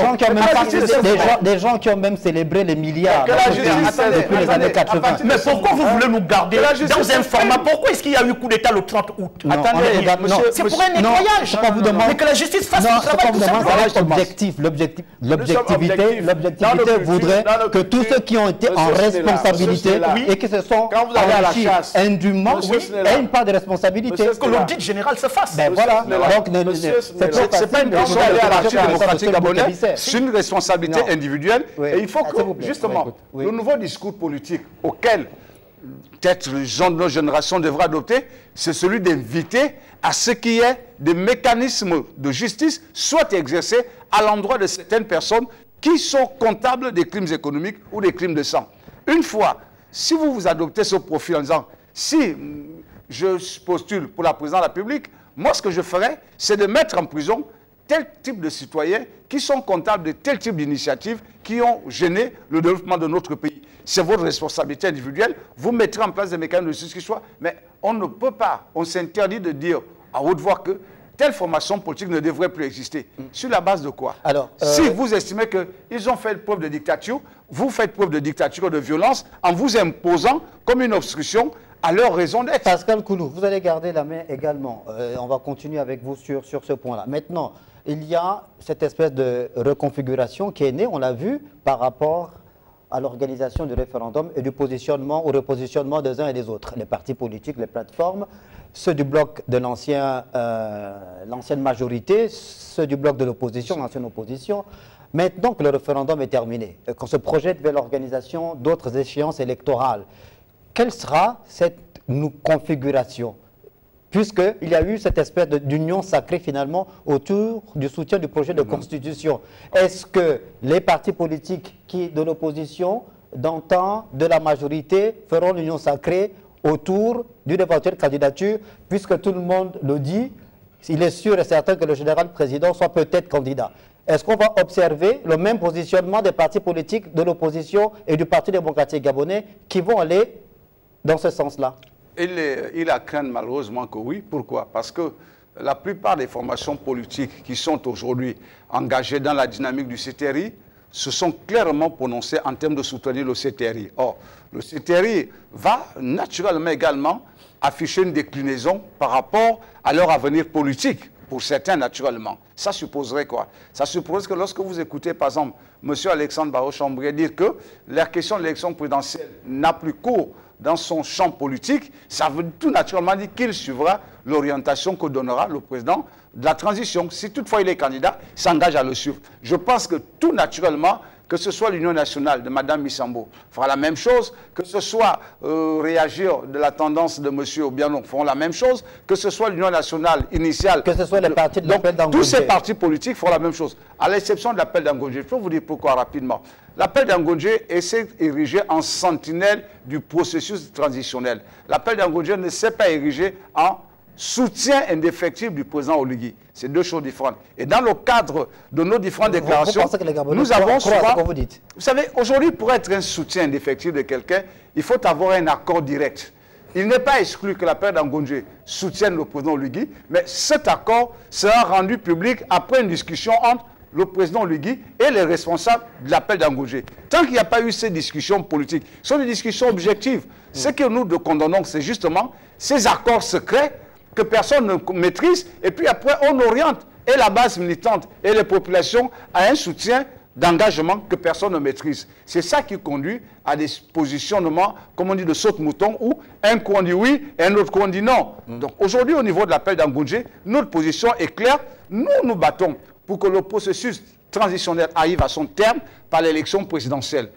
gens qui ont même célébré les milliards depuis les années 80. Mais pourquoi vous voulez nous garder dans un format? Pourquoi est-ce qu'il y a eu coup d'État le 30 août? Attendez, c'est pour un nettoyage. Mais que la justice fasse son travail tout simplement. L'objectivité voudrait que tous ceux qui ont été en responsabilité et qui se sont enrichis indûment aient une part de responsabilité. Que l'audit général se fasse. Ben voilà. C'est pas une question d'aller à la Parti démocratique gabonais, c'est une responsabilité individuelle. Et il faut que, justement, le nouveau discours politique auquel peut-être les gens de notre génération devraient adopter, c'est celui d'inviter à ce qu'il y ait des mécanismes de justice soient exercés à l'endroit de certaines personnes qui sont comptables des crimes économiques ou des crimes de sang. Une fois, si vous adoptez ce profil en disant, si je postule pour la présidence de la République, moi, ce que je ferais, c'est de mettre en prison tel type de citoyens qui sont comptables de tel type d'initiatives qui ont gêné le développement de notre pays. C'est votre responsabilité individuelle. Vous mettrez en place des mécanismes de justice qui soient. Mais on ne peut pas, on s'interdit de dire à haute voix que telle formation politique ne devrait plus exister. Sur la base de quoi? Alors, si vous estimez qu'ils ont fait preuve de dictature, vous faites preuve de dictature et de violence en vous imposant comme une obstruction à leur raison d'être. Pascal Koulou, vous allez garder la main également. On va continuer avec vous sur ce point-là. Maintenant, il y a cette espèce de reconfiguration qui est née, on l'a vu, par rapport à l'organisation du référendum et du positionnement ou repositionnement des uns et des autres. Les partis politiques, les plateformes, ceux du bloc de l'ancienne majorité, ceux du bloc de l'opposition, l'ancienne opposition. Maintenant que le référendum est terminé, qu'on se projette vers l'organisation d'autres échéances électorales, quelle sera cette configuration? Puisqu'il y a eu cette espèce d'union sacrée finalement autour du soutien du projet de constitution. Est-ce que les partis politiques de l'opposition, d'antan, de la majorité, feront l'union sacrée autour d'une éventuelle candidature, puisque tout le monde le dit, il est sûr et certain que le général président soit peut-être candidat? Est-ce qu'on va observer le même positionnement des partis politiques de l'opposition et du Parti démocratique gabonais qui vont aller dans ce sens-là? Il a craint malheureusement que oui. Pourquoi? Parce que la plupart des formations politiques qui sont aujourd'hui engagées dans la dynamique du CTRI se sont clairement prononcées en termes de soutenir le CTRI. Or, le CTRI va naturellement également afficher une déclinaison par rapport à leur avenir politique. Pour certains, naturellement. Ça supposerait quoi? Ça suppose que lorsque vous écoutez, par exemple, M. Alexandre Barrot-Chambrier dire que la question de l'élection présidentielle n'a plus cours dans son champ politique, ça veut tout naturellement dire qu'il suivra l'orientation que donnera le président de la transition. Si toutefois il est candidat, il s'engage à le suivre. Je pense que tout naturellement, que ce soit l'Union nationale de Mme Missambo fera la même chose, que ce soit réagir de la tendance de M. Obiano feront la même chose, que ce soit l'Union nationale initiale. Que ce soit les partis de l'appel d'Angondje. Tous ces partis politiques feront la même chose, à l'exception de l'appel d'Angondje. Je peux vous dire pourquoi rapidement. L'appel d'Angondje essaie d'ériger en sentinelle du processus transitionnel. L'appel d'Angondje ne s'est pas érigé en soutien indéfectible du président Oligui. C'est deux choses différentes. Et dans le cadre de nos différentes déclarations, nous avons souvent... Vous savez, aujourd'hui, pour être un soutien indéfectible de quelqu'un, il faut avoir un accord direct. Il n'est pas exclu que l'appel d'Angondje soutienne le président Oligui, mais cet accord sera rendu public après une discussion entre le président Oligui et les responsables de l'appel d'Angondje. Tant qu'il n'y a pas eu ces discussions politiques, ce sont des discussions objectives. Ce que nous condamnons, c'est justement ces accords secrets que personne ne maîtrise, et puis après on oriente et la base militante et les populations à un soutien d'engagement que personne ne maîtrise. C'est ça qui conduit à des positionnements, comme on dit, de saute-mouton, où un coin dit oui et un autre coin dit non. Donc aujourd'hui, au niveau de l'appel d'Angondje, notre position est claire. Nous nous battons pour que le processus transitionnel arrive à son terme par l'élection présidentielle.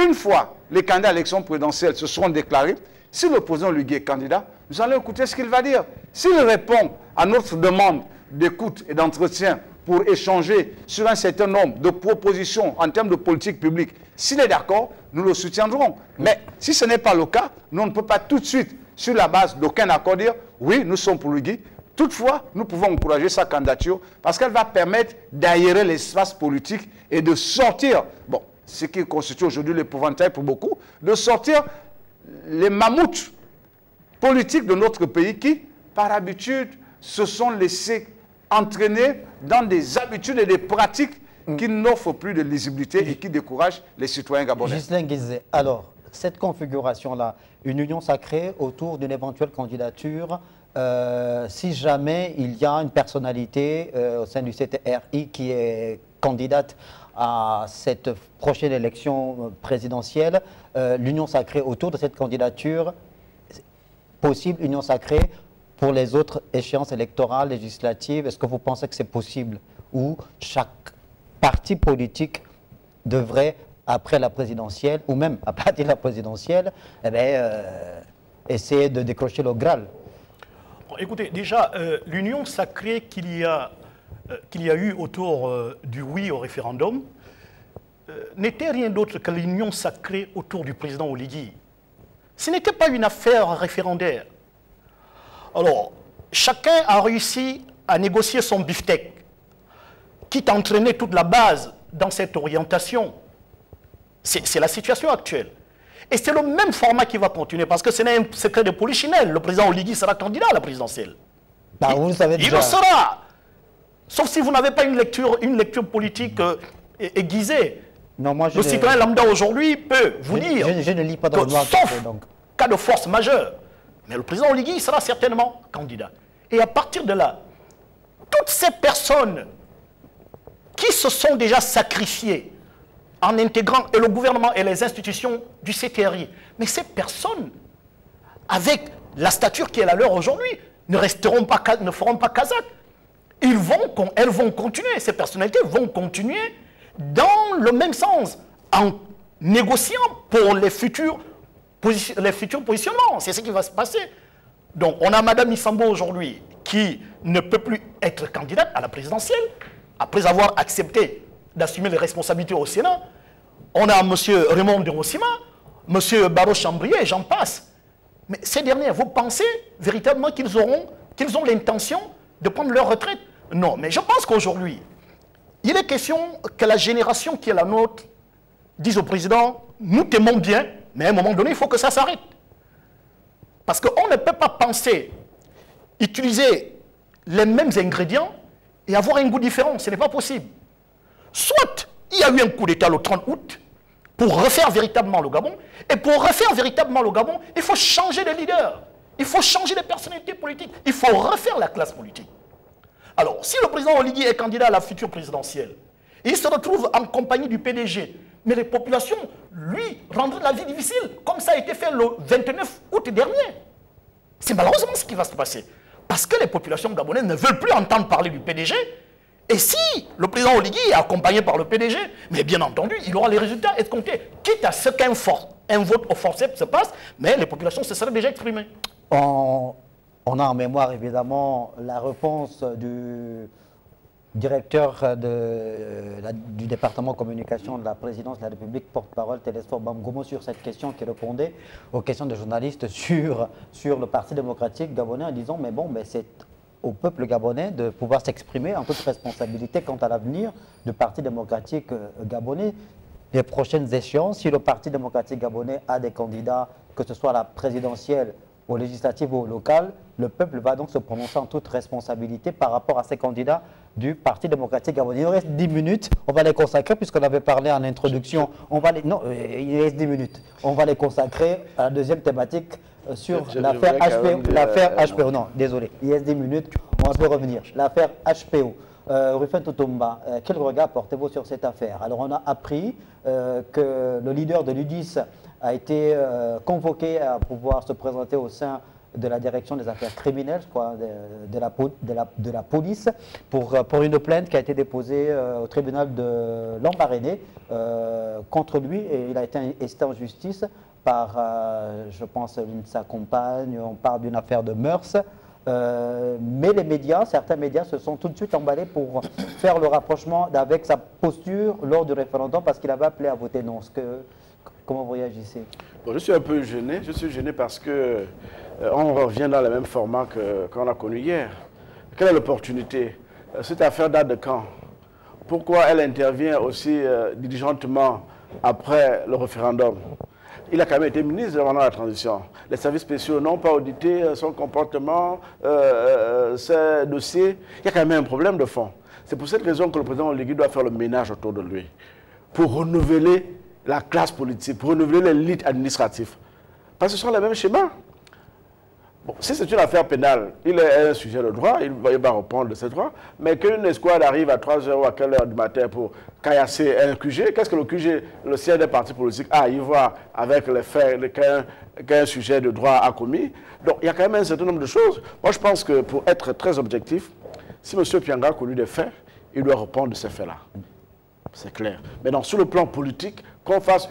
Une fois les candidats à l'élection présidentielle se seront déclarés, si le président Oligui est candidat, nous allons écouter ce qu'il va dire. S'il répond à notre demande d'écoute et d'entretien pour échanger sur un certain nombre de propositions en termes de politique publique, s'il est d'accord, nous le soutiendrons. Mais si ce n'est pas le cas, nous ne pouvons pas tout de suite, sur la base d'aucun accord, dire oui, nous sommes pour Guy. Toutefois, nous pouvons encourager sa candidature parce qu'elle va permettre d'aérer l'espace politique et de sortir, bon, ce qui constitue aujourd'hui l'épouvantail pour beaucoup, de sortir les mammouths politiques de notre pays qui, par habitude, se sont laissés entraîner dans des habitudes et des pratiques qui n'offrent plus de lisibilité et qui découragent les citoyens gabonais. Ghislain Guizé, alors, cette configuration-là, une union sacrée autour d'une éventuelle candidature, si jamais il y a une personnalité au sein du CTRI qui est candidate à cette prochaine élection présidentielle, l'union sacrée autour de cette candidature, possible union sacrée pour les autres échéances électorales, législatives, est-ce que vous pensez que c'est possible? Ou chaque parti politique devrait, après la présidentielle, ou même à partir de la présidentielle, eh bien, essayer de décrocher le Graal? Bon, écoutez, déjà, l'union sacrée qu'il y a eu autour du oui au référendum n'était rien d'autre que l'union sacrée autour du président Oligui. Ce n'était pas une affaire référendaire. Alors, chacun a réussi à négocier son beefsteak, quitte à entraîner toute la base dans cette orientation. C'est la situation actuelle. Et c'est le même format qui va continuer, parce que ce n'est un secret de polichinelle. Le président Oligui sera candidat à la présidentielle. Bah, vous le savez déjà. Il le sera. Sauf si vous n'avez pas une lecture politique aiguisée. Non, moi, le citoyen lambda aujourd'hui peut vous dire je ne lis pas dans le noir, sauf donc. Cas de force majeure, mais le président Oligui sera certainement candidat. Et à partir de là, toutes ces personnes qui se sont déjà sacrifiées en intégrant et le gouvernement et les institutions du CTRI, mais ces personnes, avec la stature qui est la leur aujourd'hui, ne feront pas Kazakh. Elles vont continuer, ces personnalités vont continuer dans le même sens, en négociant pour les futurs positionnements. C'est ce qui va se passer. Donc, on a Mme Missambo aujourd'hui qui ne peut plus être candidate à la présidentielle, après avoir accepté d'assumer les responsabilités au Sénat. On a M. Raymond de Rossima, M. Baro Chambrier, j'en passe. Mais ces derniers, vous pensez véritablement qu'ils ont l'intention de prendre leur retraite? Non, mais je pense qu'aujourd'hui, il est question que la génération qui est la nôtre dise au président, nous t'aimons bien, mais à un moment donné, il faut que ça s'arrête. Parce qu'on ne peut pas penser utiliser les mêmes ingrédients et avoir un goût différent. Ce n'est pas possible. Soit il y a eu un coup d'État le 30 août pour refaire véritablement le Gabon, et pour refaire véritablement le Gabon, il faut changer de leader, il faut changer de personnalité politique, il faut refaire la classe politique. Alors, si le président Oligui est candidat à la future présidentielle, il se retrouve en compagnie du PDG, mais les populations, lui, rendraient la vie difficile, comme ça a été fait le 29 août dernier. C'est malheureusement ce qui va se passer. Parce que les populations gabonaises ne veulent plus entendre parler du PDG. Et si le président Oligui est accompagné par le PDG, mais bien entendu, il aura les résultats escomptés. Quitte à ce qu'un vote au forceps se passe, mais les populations se seraient déjà exprimées. On a en mémoire évidemment la réponse du directeur du département communication de la présidence de la République, porte-parole Télésphore Bamgomo, sur cette question qui répondait aux questions des journalistes sur le Parti démocratique gabonais en disant mais bon, mais c'est au peuple gabonais de pouvoir s'exprimer en toute responsabilité quant à l'avenir du Parti démocratique gabonais. Les prochaines échéances, si le Parti démocratique gabonais a des candidats, que ce soit à la présidentielle, aux législatives ou aux locales, le peuple va donc se prononcer en toute responsabilité par rapport à ces candidats du Parti démocratique gabonais. Il nous reste 10 minutes, on va les consacrer, puisqu'on avait parlé en introduction, non, il reste 10 minutes. On va les consacrer à la deuxième thématique sur l'affaire HPO. L'affaire HPO, non, désolé, il reste 10 minutes, on va revenir. L'affaire HPO. Rufin Tutumba, quel regard portez-vous sur cette affaire? Alors on a appris que le leader de l'UDIS a été convoqué à pouvoir se présenter au sein de la direction des affaires criminelles, je crois, de la police, pour une plainte qui a été déposée au tribunal de Lambaréné contre lui, et il a été incité en justice par, je pense, l'une de sa compagne. On parle d'une affaire de mœurs. Mais les médias, certains médias se sont tout de suite emballés pour faire le rapprochement avec sa posture lors du référendum, parce qu'il avait appelé à voter non. Comment vous réagissez? Bon, je suis un peu gêné. Je suis gêné parce que on revient dans le même format qu'on a connu hier. Quelle est l'opportunité? Cette affaire date de quand? Pourquoi elle intervient aussi diligentement après le référendum? Il a quand même été ministre pendant la transition. Les services spéciaux n'ont pas audité son comportement, ses dossiers. Il y a quand même un problème de fond. C'est pour cette raison que le président Oligui doit faire le ménage autour de lui, pour renouveler la classe politique, pour renouveler l'élite administrative. Parce que ce sont les mêmes schémas. Bon, si c'est une affaire pénale, il est un sujet de droit, il va reprendre de ses droits, mais qu'une escouade arrive à 3h ou à quelle heure du matin pour caillasser un QG, qu'est-ce que le QG, le siège des partis politiques, a à y voir avec les faits qu'un sujet de droit a commis? Donc il y a quand même un certain nombre de choses. Moi je pense que pour être très objectif, si M. Pyanga a connu des faits, il doit reprendre de ces faits-là. C'est clair. Maintenant, sur le plan politique, qu'on fasse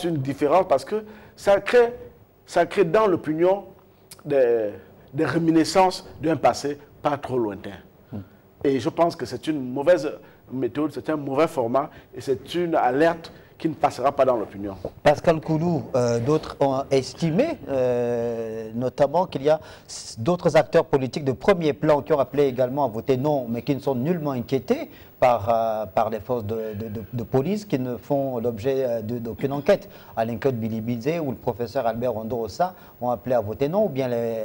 une différence parce que ça crée dans l'opinion des réminiscences d'un passé pas trop lointain. Et je pense que c'est une mauvaise méthode, c'est un mauvais format et c'est une alerte qui ne passera pas dans l'opinion. Pascal Koulou, d'autres ont estimé notamment qu'il y a d'autres acteurs politiques de premier plan qui ont appelé également à voter non, mais qui ne sont nullement inquiétés par les forces de police qui ne font l'objet d'aucune enquête. Alain Claude Bilibizé ou le professeur Albert Rondo-Ossa ont appelé à voter non, ou bien les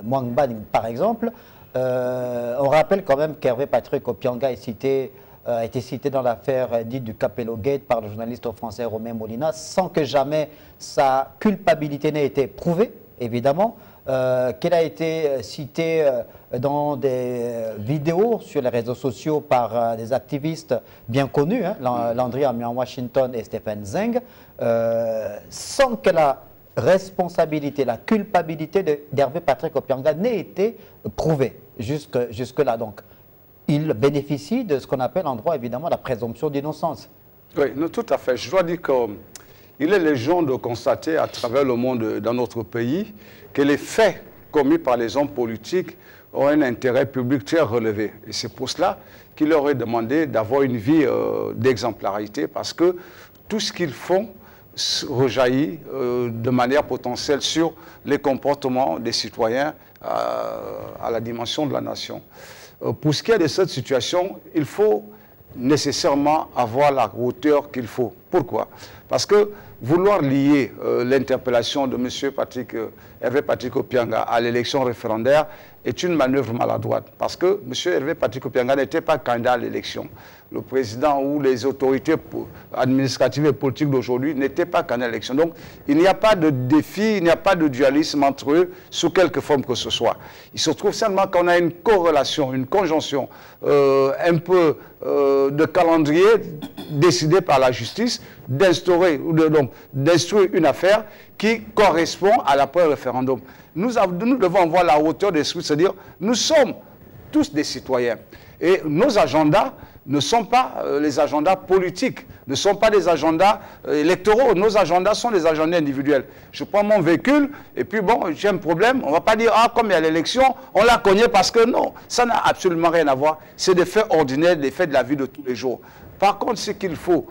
Mwangba par exemple. On rappelle quand même qu'Hervé Patrick Opianga a été cité dans l'affaire dite du Capello Gate par le journaliste français Romain Molina, sans que jamais sa culpabilité n'ait été prouvée, évidemment, qu'il a été cité dans des vidéos sur les réseaux sociaux par des activistes bien connus, hein, Landry Amiens Washington et Stephen Zeng, sans que la responsabilité, la culpabilité d'Hervé Patrick Opianga n'ait été prouvée jusque-là. Donc, il bénéficie de ce qu'on appelle en droit, évidemment, la présomption d'innocence. Oui, non, tout à fait. Je dois dire qu'il est légende de constater à travers le monde, dans notre pays, que les faits commis par les hommes politiques ont un intérêt public très relevé. Et c'est pour cela qu'il leur est demandé d'avoir une vie d'exemplarité, parce que tout ce qu'ils font rejaillit de manière potentielle sur les comportements des citoyens à la dimension de la nation. Pour ce qui est de cette situation, il faut nécessairement avoir la hauteur qu'il faut. Pourquoi? Parce que vouloir lier l'interpellation de M. Hervé Patrick Opianga à l'élection référendaire est une manœuvre maladroite. Parce que M. Hervé Patrick Opianga n'était pas candidat à l'élection. Le président ou les autorités administratives et politiques d'aujourd'hui n'étaient pas candidats à l'élection. Donc, il n'y a pas de défi, il n'y a pas de dualisme entre eux sous quelque forme que ce soit. Il se trouve simplement qu'on a une corrélation, une conjonction un peu de calendrier décidé par la justice d'instaurer ou d'instruire une affaire qui correspond à l'après-référendum. Nous devons avoir la hauteur d'esprit, c'est-à-dire nous sommes tous des citoyens et nos agendas ne sont pas les agendas politiques, ne sont pas des agendas électoraux. Nos agendas sont des agendas individuels. Je prends mon véhicule et puis bon, j'ai un problème. On ne va pas dire, ah, comme il y a l'élection, on l'a cogné parce que non. Ça n'a absolument rien à voir. C'est des faits ordinaires, des faits de la vie de tous les jours. Par contre, ce qu'il faut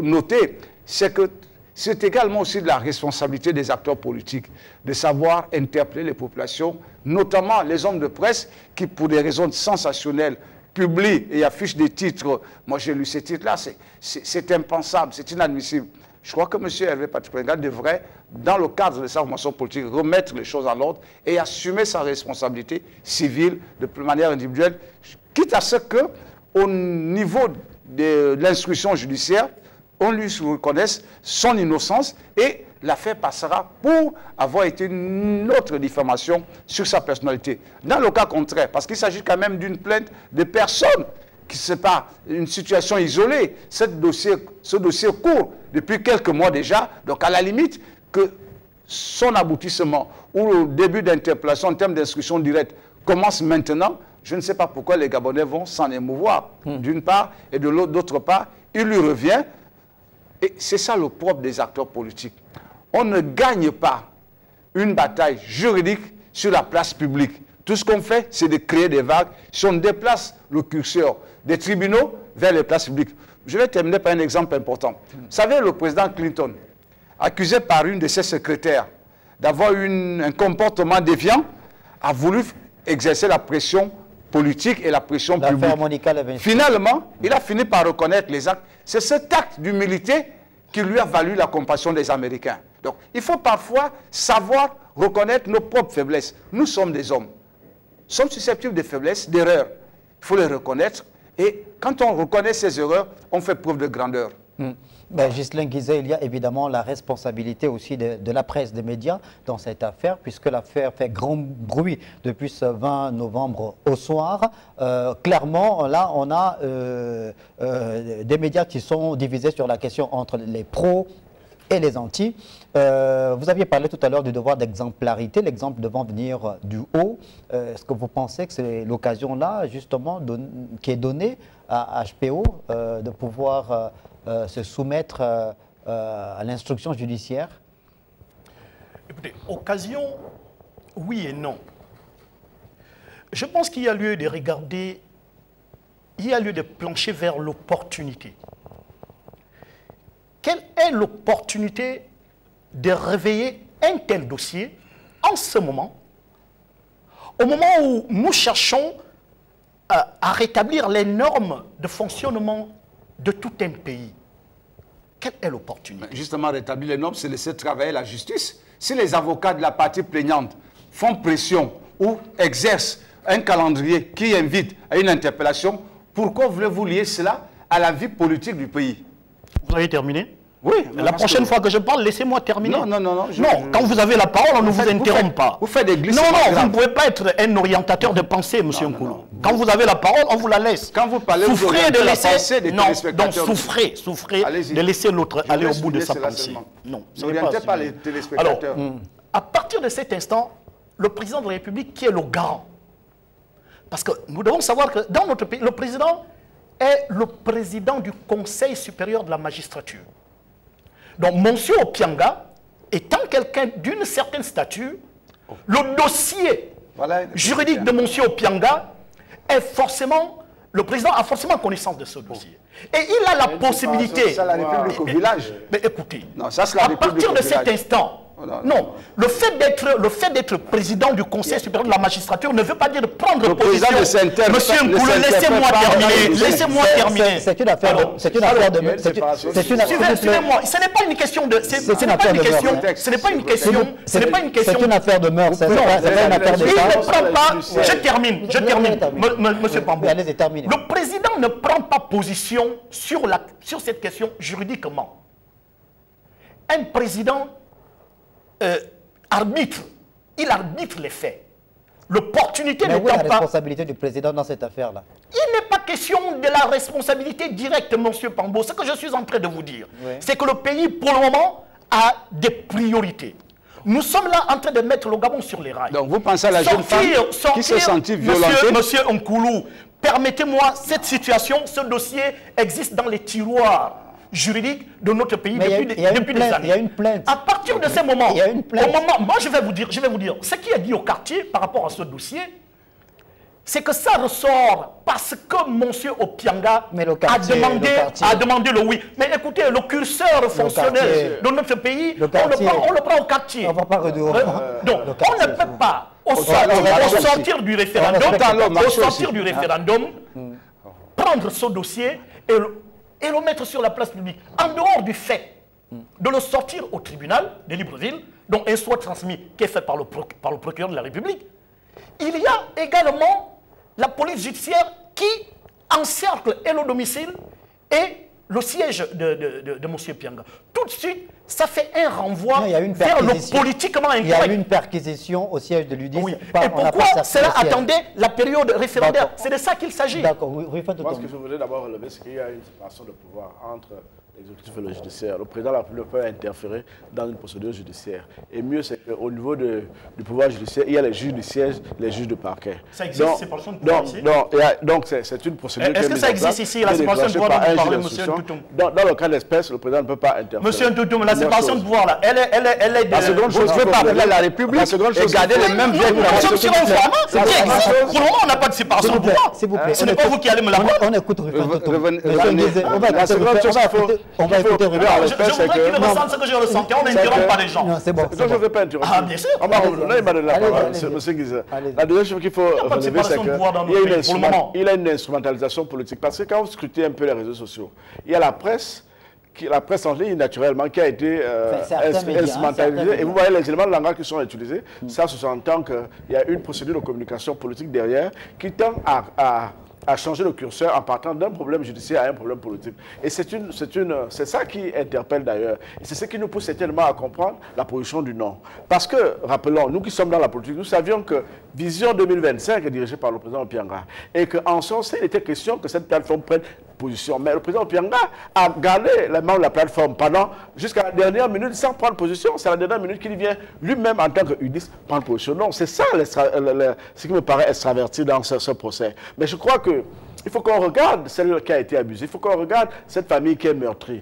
noter, c'est que c'est également aussi de la responsabilité des acteurs politiques de savoir interpeller les populations, notamment les hommes de presse qui, pour des raisons sensationnelles, publie et affiche des titres. Moi, j'ai lu ces titres-là, c'est impensable, c'est inadmissible. Je crois que M. Hervé Patrick Opianga devrait, dans le cadre de sa formation politique, remettre les choses en ordre et assumer sa responsabilité civile de manière individuelle, quitte à ce que, au niveau de l'instruction judiciaire, on lui reconnaisse son innocence et l'affaire passera pour avoir été une autre diffamation sur sa personnalité. Dans le cas contraire, parce qu'il s'agit quand même d'une plainte de personnes, qui n'est pas une situation isolée, ce dossier court depuis quelques mois déjà, donc à la limite que son aboutissement ou le début d'interpellation en termes d'instruction directe commence maintenant, je ne sais pas pourquoi les Gabonais vont s'en émouvoir, d'une part, et de l'autre, d'autre part, il lui revient. Et c'est ça le propre des acteurs politiques. On ne gagne pas une bataille juridique sur la place publique. Tout ce qu'on fait, c'est de créer des vagues. Si on déplace le curseur des tribunaux vers les places publiques, Je vais terminer par un exemple important. Vous savez, le président Clinton, accusé par une de ses secrétaires d'avoir un comportement déviant, a voulu exercer la pression politique et la pression publique. Finalement, il a fini par reconnaître les actes. C'est cet acte d'humilité qui lui a valu la compassion des Américains. Donc, il faut parfois savoir reconnaître nos propres faiblesses. Nous sommes des hommes. Nous sommes susceptibles de faiblesses, d'erreurs. Il faut les reconnaître. Et quand on reconnaît ces erreurs, on fait preuve de grandeur. Ben, Ghislain Guizet, il y a évidemment la responsabilité aussi de la presse, des médias dans cette affaire, puisque l'affaire fait grand bruit depuis ce 20 novembre au soir. Clairement, là, on a des médias qui sont divisés sur la question entre les pros et les anti. Vous aviez parlé tout à l'heure du devoir d'exemplarité, l'exemple devant venir du haut. Est-ce que vous pensez que c'est l'occasion-là, justement, qui est donnée à HPO de pouvoir se soumettre à l'instruction judiciaire? Écoutez, occasion, oui et non. Je pense qu'il y a lieu de regarder, il y a lieu de plancher vers l'opportunité. Quelle est l'opportunité de réveiller un tel dossier en ce moment, au moment où nous cherchons à rétablir les normes de fonctionnement de tout un pays? Quelle est l'opportunité? Justement, rétablir les normes, c'est laisser travailler la justice. Si les avocats de la partie plaignante font pression ou exercent un calendrier qui invite à une interpellation, pourquoi voulez-vous lier cela à la vie politique du pays? Vous avez terminé? Oui. La prochaine fois que je parle, laissez-moi terminer. Non, non, non. Non, quand vous avez la parole, on ne vous interrompt pas. Vous faites des glissements. Non, non, vous ne pouvez pas être un orientateur de pensée, M. Nkoulou. Quand vous avez la parole, on vous la laisse. Quand vous parlez, souffrez de laisser... la pensée des téléspectateurs. Donc souffrez de laisser l'autre aller au bout de sa pensée. Non, n'orientez pas les téléspectateurs. Alors, à partir de cet instant, le président de la République qui est le garant. Parce que nous devons savoir que dans notre pays, le président est le président du Conseil supérieur de la magistrature. Donc, M. Opianga, étant quelqu'un d'une certaine stature, le dossier juridique de M. Opianga est forcément, le président a forcément connaissance de ce dossier. Et il a la possibilité... C'est la République au village. Mais écoutez, non, ça, à partir de cet instant, non, le fait d'être président du Conseil supérieur de la magistrature ne veut pas dire de prendre position. Monsieur Nkoulou, laissez-moi terminer. Laissez-moi terminer. C'est une affaire de... Suivez-moi. Ce n'est pas une question de... Ce n'est pas une question... Ce n'est pas une question... C'est une affaire de mœurs. C'est pas une affaire d'État. Il ne prend pas... Je termine. Monsieur Pambou. Allez-y, terminez. Le président ne prend pas position sur cette question juridiquement. Un président... il arbitre les faits. L'opportunité ne n'étant pas... la responsabilité du président dans cette affaire-là? Il n'est pas question de la responsabilité directe, M. Pambo. Ce que je suis en train de vous dire, c'est que le pays, pour le moment, a des priorités. Nous sommes là en train de mettre le Gabon sur les rails. Donc vous pensez à la jeune femme qui s'est sentie violentée? Monsieur Nkoulou, permettez-moi, cette situation, ce dossier existe dans les tiroirs juridique de notre pays depuis des années. Il y a une plainte. À partir de ce moment, il y a une plainte. Moi je vais vous dire, ce qui est dit au quartier par rapport à ce dossier, c'est que ça ressort parce que M. Opianga a demandé le oui. Mais écoutez, le curseur fonctionnel de notre pays, on le prend au quartier. On va pas redouer. Donc, on ne peut pas, au sortir du référendum, prendre ce dossier et le mettre sur la place publique, en dehors du fait de le sortir au tribunal de Libreville, dont un soit transmis qui est fait par le procureur de la République. Il y a également la police judiciaire qui encercle et le domicile et le siège de M. Opianga. Tout de suite, ça fait un renvoi vers le politiquement incorrect. Il y a eu une perquisition au siège de l'UDIS. Oui. Et pourquoi cela attendait la période référendaire? C'est de ça qu'il s'agit. D'accord, oui, moi, ce que je voudrais d'abord relever, c'est qu'il y a une séparation de pouvoir entre l'exécutif et le judiciaire. Le président de la République peut interférer dans une procédure judiciaire. Et mieux, c'est qu'au niveau du pouvoir judiciaire, il y a les juges du siège, les juges de parquet. Ça existe, la séparation de pouvoir ici? Donc, c'est une procédure. Est-ce que ça existe ici, la séparation de pouvoir dont vous parlez, monsieur Ntoutoum? Dans le cas d'espèce, le président ne peut pas interférer. Monsieur Ntoutoum, la séparation de pouvoir, là, elle est de... La seconde chose, vous ne pouvez pas appeler la République et garder les mêmes vieilles pratiques. Pour le moment, on n'a pas de séparation de pouvoir. S'il vous plaît. Ce n'est pas vous qui allez me la prendre. On écoute Rufin Ntoutoum. On va écouter. Je voudrais qu'il ressente ce que je ressens, qu'on n'interrompt pas les gens. Non, c'est bon. Je ne veux pas interrompre. Ah, bien sûr. On va donner la parole, monsieur Guizet. La deuxième chose qu'il faut relever, c'est qu'il y a une instrumentalisation politique. Parce que quand vous scrutez un peu les réseaux sociaux, il y a la presse en ligne, naturellement, qui a été instrumentalisée. Et vous voyez les éléments de langage qui sont utilisés. Ça, se sous-entend qu'il y a une procédure de communication politique derrière qui tend à changer le curseur en partant d'un problème judiciaire à un problème politique. Et c'est ça qui interpelle d'ailleurs. Et c'est ce qui nous pousse certainement à comprendre la position du non. Parce que, rappelons, nous qui sommes dans la politique, nous savions que Vision 2025 est dirigée par le président Opianga. Et qu'en sens, il était question que cette plateforme prenne position. Mais le président Opianga a gardé les membres de la plateforme jusqu'à la dernière minute sans prendre position. C'est à la dernière minute qu'il vient lui-même en tant que UDIS prendre position. Non, c'est ça ce qui me paraît extraverti dans ce procès. Mais je crois qu'il faut qu'on regarde celle qui a été abusée. Il faut qu'on regarde cette famille qui est meurtrie.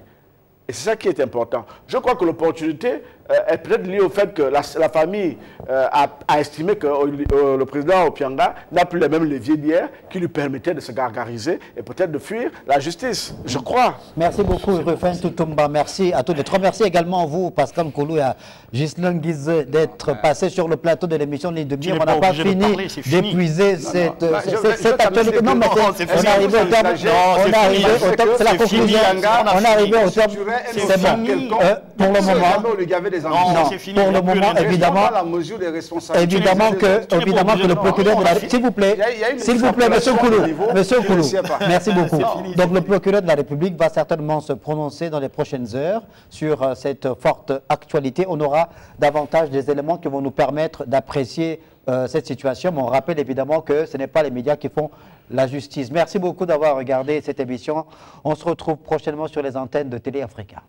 Et c'est ça qui est important. Je crois que l'opportunité est peut-être liée au fait que la famille a estimé que le président Opianga n'a plus les mêmes leviers d'hier qui lui permettaient de se gargariser et peut-être de fuir la justice, je crois. Merci beaucoup, Rufin Ntoutoum. Merci à tous les trois. Merci également à vous, Pascal Nkoulou et à Ghislain Guizet, d'être passés sur le plateau de l'émission Ligne de Mire. On n'a pas fini d'épuiser cette actualité. Non, mais on est arrivé au terme. C'est la conclusion. On est arrivé au terme. C'est bon. Pour le moment, pour le moment, évidemment que le procureur de la République, s'il vous plaît, monsieur Nkoulou, merci beaucoup. Donc le procureur de la République va certainement se prononcer dans les prochaines heures sur cette forte actualité. On aura davantage des éléments qui vont nous permettre d'apprécier cette situation. Mais on rappelle évidemment que ce n'est pas les médias qui font la justice. Merci beaucoup d'avoir regardé cette émission. On se retrouve prochainement sur les antennes de Télé Africa.